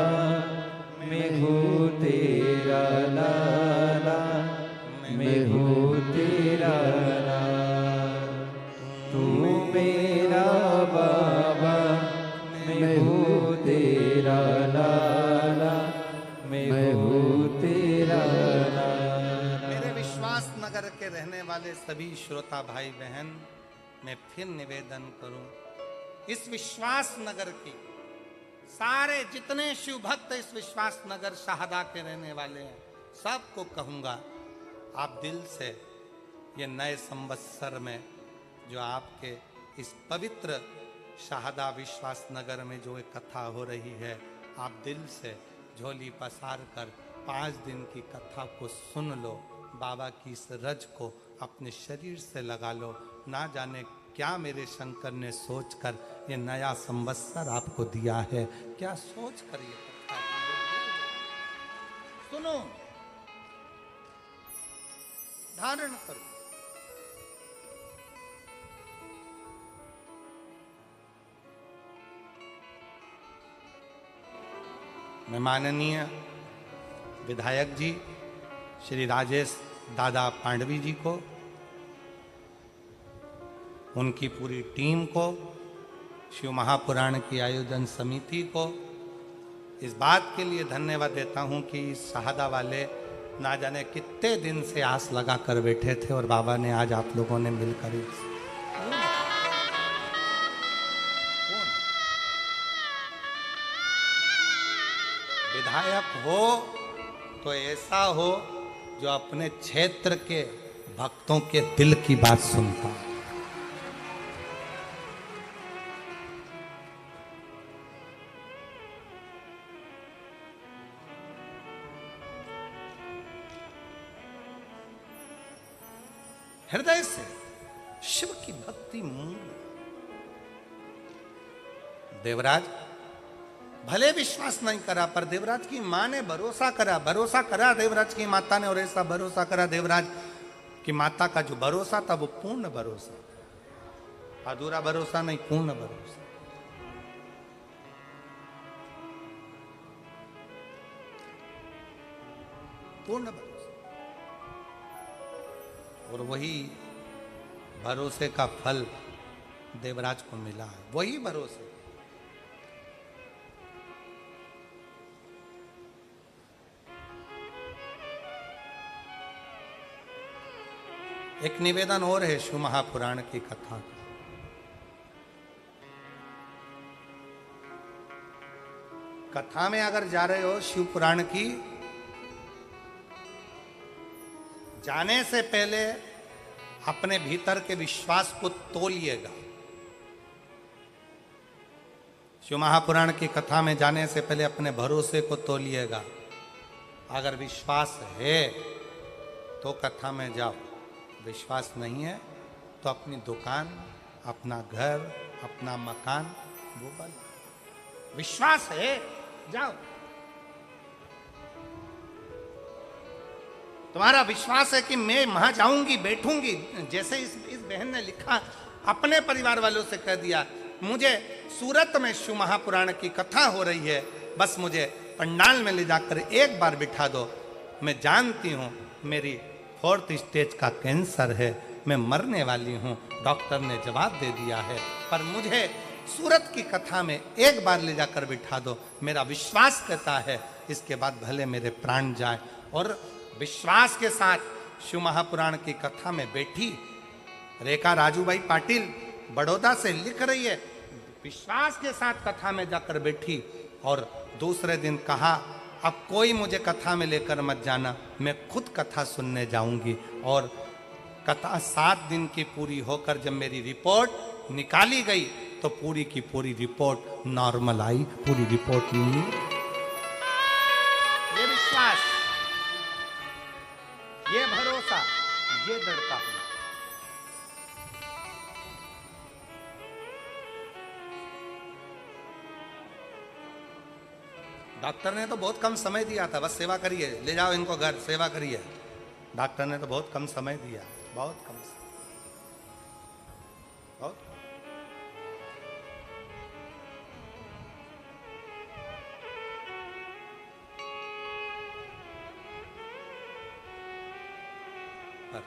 मैं हूँ तेरा लाला, मैं हूँ तेरा लाला, तू मेरा बाबा मैं हूँ तेरा लाला, मैं हूँ तेरा लाला। मेरे विश्वास नगर के रहने वाले सभी श्रोता भाई बहन, मैं फिर निवेदन करूं, इस विश्वास नगर की सारे जितने शिव भक्त इस विश्वास नगर शाहदा के रहने वाले हैं, सबको कहूंगा आप दिल से ये नए संवत्सर में जो आपके इस पवित्र शाहदा विश्वास नगर में जो एक कथा हो रही है, आप दिल से झोली पसार कर 5 दिन की कथा को सुन लो, बाबा की इस रज को अपने शरीर से लगा लो। ना जाने क्या मेरे शंकर ने सोचकर ये नया संवत्सर आपको दिया है, क्या सोच कर ये कथा दी है। सुनो, धारण करो। मैं माननीय विधायक जी श्री राजेश दादा पांडवी जी को, उनकी पूरी टीम को, शिव महापुराण की आयोजन समिति को इस बात के लिए धन्यवाद देता हूं कि इस शाहदा वाले ना जाने कितने दिन से आस लगा कर बैठे थे और बाबा ने आज आप लोगों ने मिलकर विधायक हो तो ऐसा हो जो अपने क्षेत्र के भक्तों के दिल की बात सुनता है। हृदय से शिव की भक्ति मूल। देवराज भले विश्वास नहीं करा, पर देवराज की मां ने भरोसा करा देवराज की माता ने, और ऐसा भरोसा करा देवराज की माता का जो भरोसा था वो पूर्ण भरोसा, अधूरा भरोसा नहीं, पूर्ण भरोसा। पूर्ण भरोसा। और वही भरोसे का फल देवराज को मिला है, वही भरोसे। एक निवेदन और है शिव महापुराण की कथा का। कथा में अगर जा रहे हो शिव पुराण की, जाने से पहले अपने भीतर के विश्वास को तोलिएगा। शिव महापुराण की कथा में जाने से पहले अपने भरोसे को तोलिएगा। अगर विश्वास है तो कथा में जाओ, विश्वास नहीं है तो अपनी दुकान, अपना घर, अपना मकान वो बना। विश्वास है जाओ। तुम्हारा विश्वास है कि मैं वहां जाऊंगी, बैठूंगी, जैसे इस बहन ने लिखा, अपने परिवार वालों से कह दिया मुझे सूरत में शिव महापुराण की कथा हो रही है, बस मुझे पंडाल में ले जाकर एक बार बिठा दो। मैं जानती हूं मेरी 4th स्टेज का कैंसर है, मैं मरने वाली हूं, डॉक्टर ने जवाब दे दिया है, पर मुझे सूरत की कथा में एक बार ले जाकर बिठा दो। मेरा विश्वास कहता है इसके बाद भले मेरे प्राण जाए। और विश्वास के साथ शिव महापुराण की कथा में बैठी रेखा राजूबाई पाटिल बड़ौदा से लिख रही है। विश्वास के साथ कथा में जाकर बैठी और दूसरे दिन कहा अब कोई मुझे कथा में लेकर मत जाना, मैं खुद कथा सुनने जाऊंगी। और कथा 7 दिन की पूरी होकर जब मेरी रिपोर्ट निकाली गई तो पूरी की पूरी रिपोर्ट नॉर्मल आई, पूरी रिपोर्ट नहीं। ये विश्वास, ये भरोसा, ये दृढ़ता है। डॉक्टर ने तो बहुत कम समय दिया था, बस सेवा करिए, ले जाओ इनको घर, सेवा करिए। डॉक्टर ने तो बहुत कम समय दिया, बहुत कम समय, बहुत। पर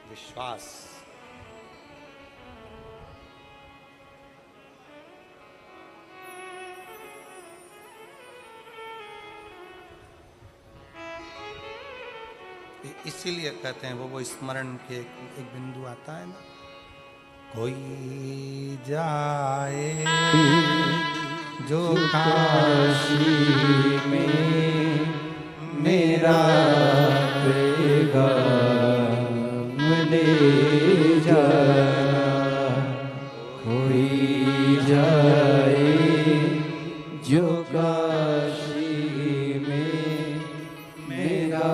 विश्वास, इसीलिए कहते हैं वो स्मरण के एक बिंदु आता है ना, कोई जाए जो काशी में मेरा पैगाम ले जाना, कोई जाए जो काशी में मेरा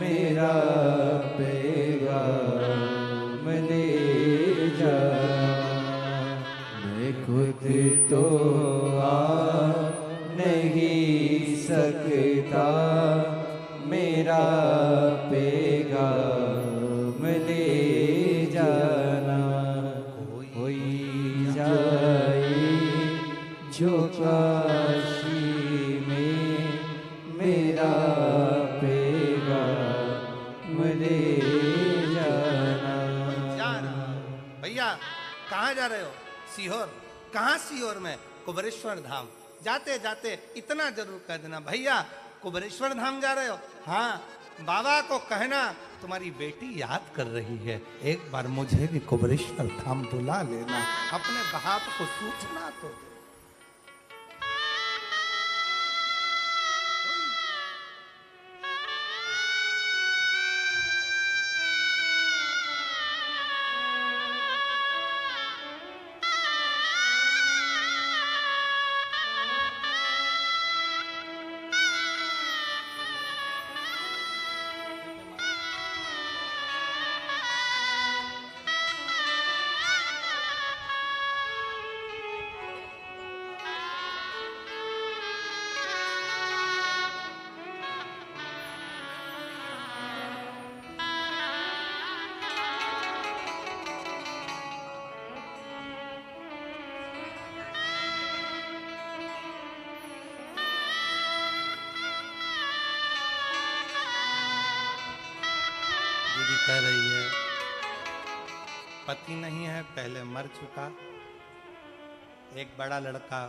मेरा पैगाम सकता मेरा पैगाम ले जाना। होई जाए जो काशी में मेरा पैगाम ले जाना। भैया कहाँ जा रहे हो? सीहोर? कहाँ सीहोर में? कुबेरेश्वर धाम। जाते जाते इतना जरूर कह देना, भैया कुबेरेश्वर धाम जा रहे हो? हाँ, बाबा को कहना तुम्हारी बेटी याद कर रही है, एक बार मुझे भी कुबेरेश्वर धाम बुला लेना। अपने बाप को सूचना तो दे। दीदी कह रही है पति नहीं है, पहले मर चुका। एक बड़ा लड़का,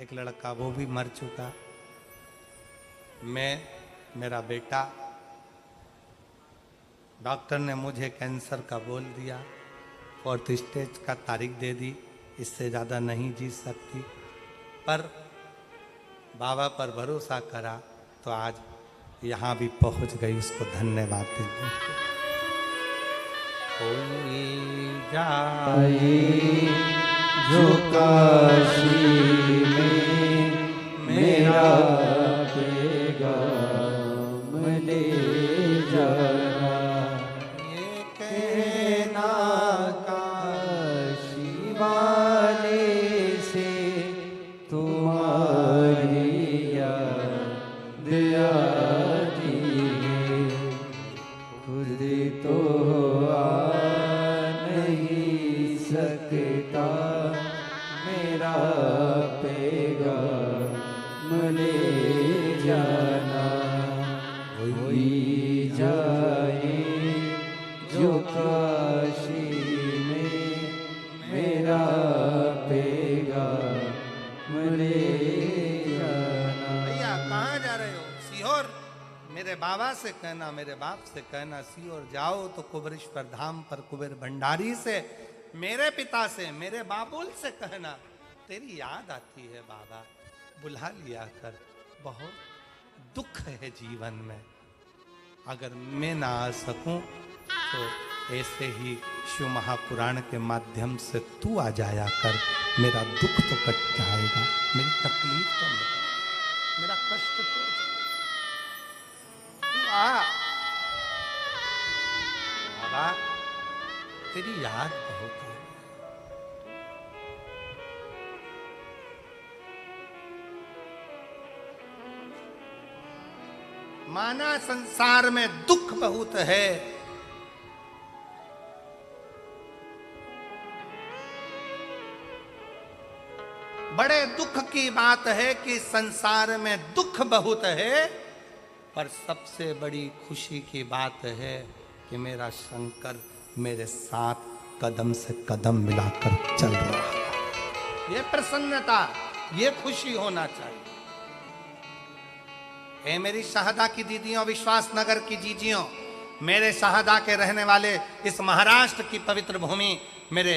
एक लड़का वो भी मर चुका। मैं, मेरा बेटा, डॉक्टर ने मुझे कैंसर का बोल दिया, 4th स्टेज का तारीख दे दी, इससे ज़्यादा नहीं जी सकती। पर बाबा पर भरोसा करा तो आज यहाँ भी पहुँच गई, उसको धन्यवाद दीजिए। कोई जाए जो काशी में मेरा पैगाम ले जाना। ये कहना काशी वाले से तुम्हारी याद आती है, खुद तो सकता मेरा पैगाम ले जाना। होई जाए जो काशी में मेरा पैगाम ले जाना। भैया कहाँ जा रहे हो? सीहोर? मेरे बाबा से कहना, मेरे बाप से कहना, सीहोर जाओ तो कुबेरेश्वर धाम पर कुबेर भंडारी से, मेरे पिता से, मेरे बाबुल से कहना तेरी याद आती है बाबा, बुला लिया कर। बहुत दुख है जीवन में, अगर मैं ना आ सकूं तो ऐसे ही शिव महापुराण के माध्यम से तू आ जाया कर, मेरा दुख तो कट जाएगा, मेरी तकलीफ तो मिट, मेरा कष्ट तो तू आ बाबा, तेरी याद बहुत है। माना संसार में दुख बहुत है, बड़े दुख की बात है कि संसार में दुख बहुत है, पर सबसे बड़ी खुशी की बात है कि मेरा शंकर मेरे साथ कदम से कदम मिलाकर चल रहा है। ये प्रसन्नता, ये खुशी होना चाहिए। ए मेरी शाहदा की दीदियों, विश्वास नगर की जीजियों, मेरे शाहदा के रहने वाले इस महाराष्ट्र की पवित्र भूमि, मेरे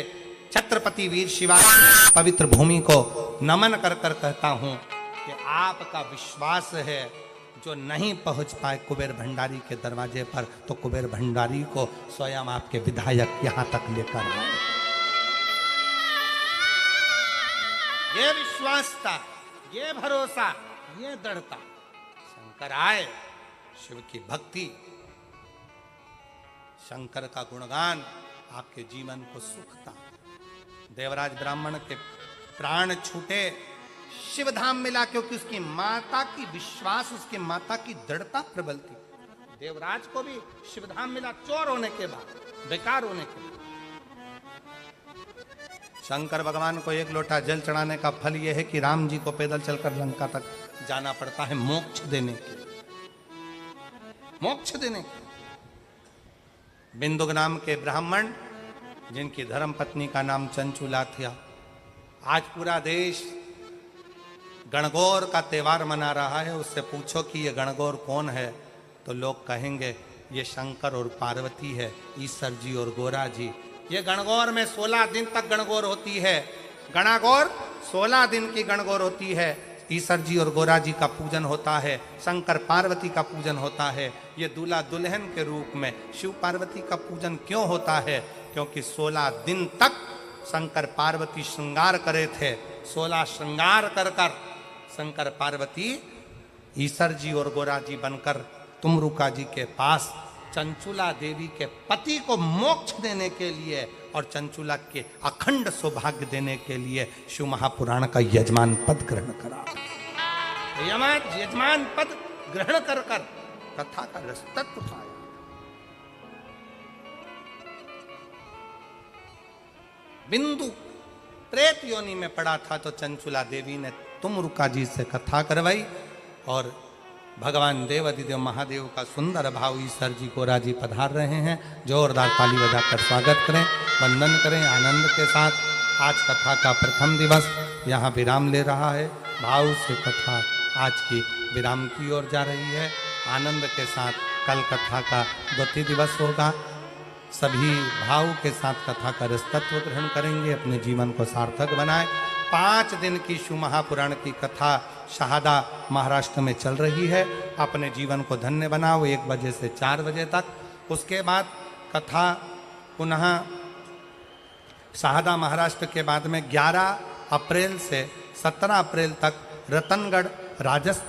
छत्रपति वीर शिवाजी पवित्र भूमि को नमन कर कर कहता हूं कि आपका विश्वास है, जो नहीं पहुंच पाए कुबेर भंडारी के दरवाजे पर, तो कुबेर भंडारी को स्वयं आपके विधायक यहां तक लेकर आए। ये विश्वास था, ये भरोसा, ये दृढ़ता, शंकर आए, शिव की भक्ति, शंकर का गुणगान आपके जीवन को सुखता। देवराज ब्राह्मण के प्राण छूटे, शिव धाम मिला क्योंकि उसकी माता की विश्वास, उसकी माता की दृढ़ता प्रबल थी। देवराज को भी शिव धाम मिला चोर होने के बाद, बेकार होने के बाद। शंकर भगवान को एक लोटा जल चढ़ाने का फल यह है कि राम जी को पैदल चलकर लंका तक जाना पड़ता है मोक्ष देने के लिए, मोक्ष देने के लिए। बिंदुक नाम के ब्राह्मण जिनकी धर्म पत्नी का नाम चंचुला था, आज पूरा देश गणगौर का त्योहार मना रहा है। उससे पूछो कि ये गणगौर कौन है, तो लोग कहेंगे ये शंकर और पार्वती है, ईश्वर जी और गोरा जी। ये गणगौर में 16 दिन तक गणगौर होती है। गणागौर 16 दिन की गणगौर होती है। ईश्वर जी और गोरा जी का पूजन होता है, शंकर पार्वती का पूजन होता है। ये दूल्हा दुल्हन के रूप में शिव पार्वती का पूजन क्यों होता है? क्योंकि 16 दिन तक शंकर पार्वती श्रृंगार करे थे। 16 श्रृंगार कर कर शंकर पार्वती ईश्वर जी और गोरा जी बनकर तुमरुका जी के पास चंचुला देवी के पति को मोक्ष देने के लिए और चंचुला के अखंड सौभाग्य देने के लिए शिव महापुराण का यजमान पद ग्रहण करा। यजमान पद ग्रहण कर कर कथा का रसतत्व पाया। बिंदु प्रेत योनि में पड़ा था तो चंचुला देवी ने तुमरुका जी से कथा करवाई और भगवान देवाधिदेव महादेव का सुंदर भाव ईश्वर जी गोरा जी पधार रहे हैं। जोरदार ताली बजाकर स्वागत करें, वंदन करें आनंद के साथ। आज कथा का प्रथम दिवस यहाँ विराम ले रहा है। भाव से कथा आज की विराम की ओर जा रही है। आनंद के साथ कल कथा का द्वितीय दिवस होगा। सभी भाव के साथ कथा का रसतत्व ग्रहण करेंगे, अपने जीवन को सार्थक बनाए। 5 दिन की शिव महापुराण की कथा शहादा महाराष्ट्र में चल रही है। अपने जीवन को धन्य बनाओ 1 बजे से 4 बजे तक। उसके बाद कथा पुनः शहादा महाराष्ट्र के बाद में 11 अप्रैल से 17 अप्रैल तक रतनगढ़ राजस्थान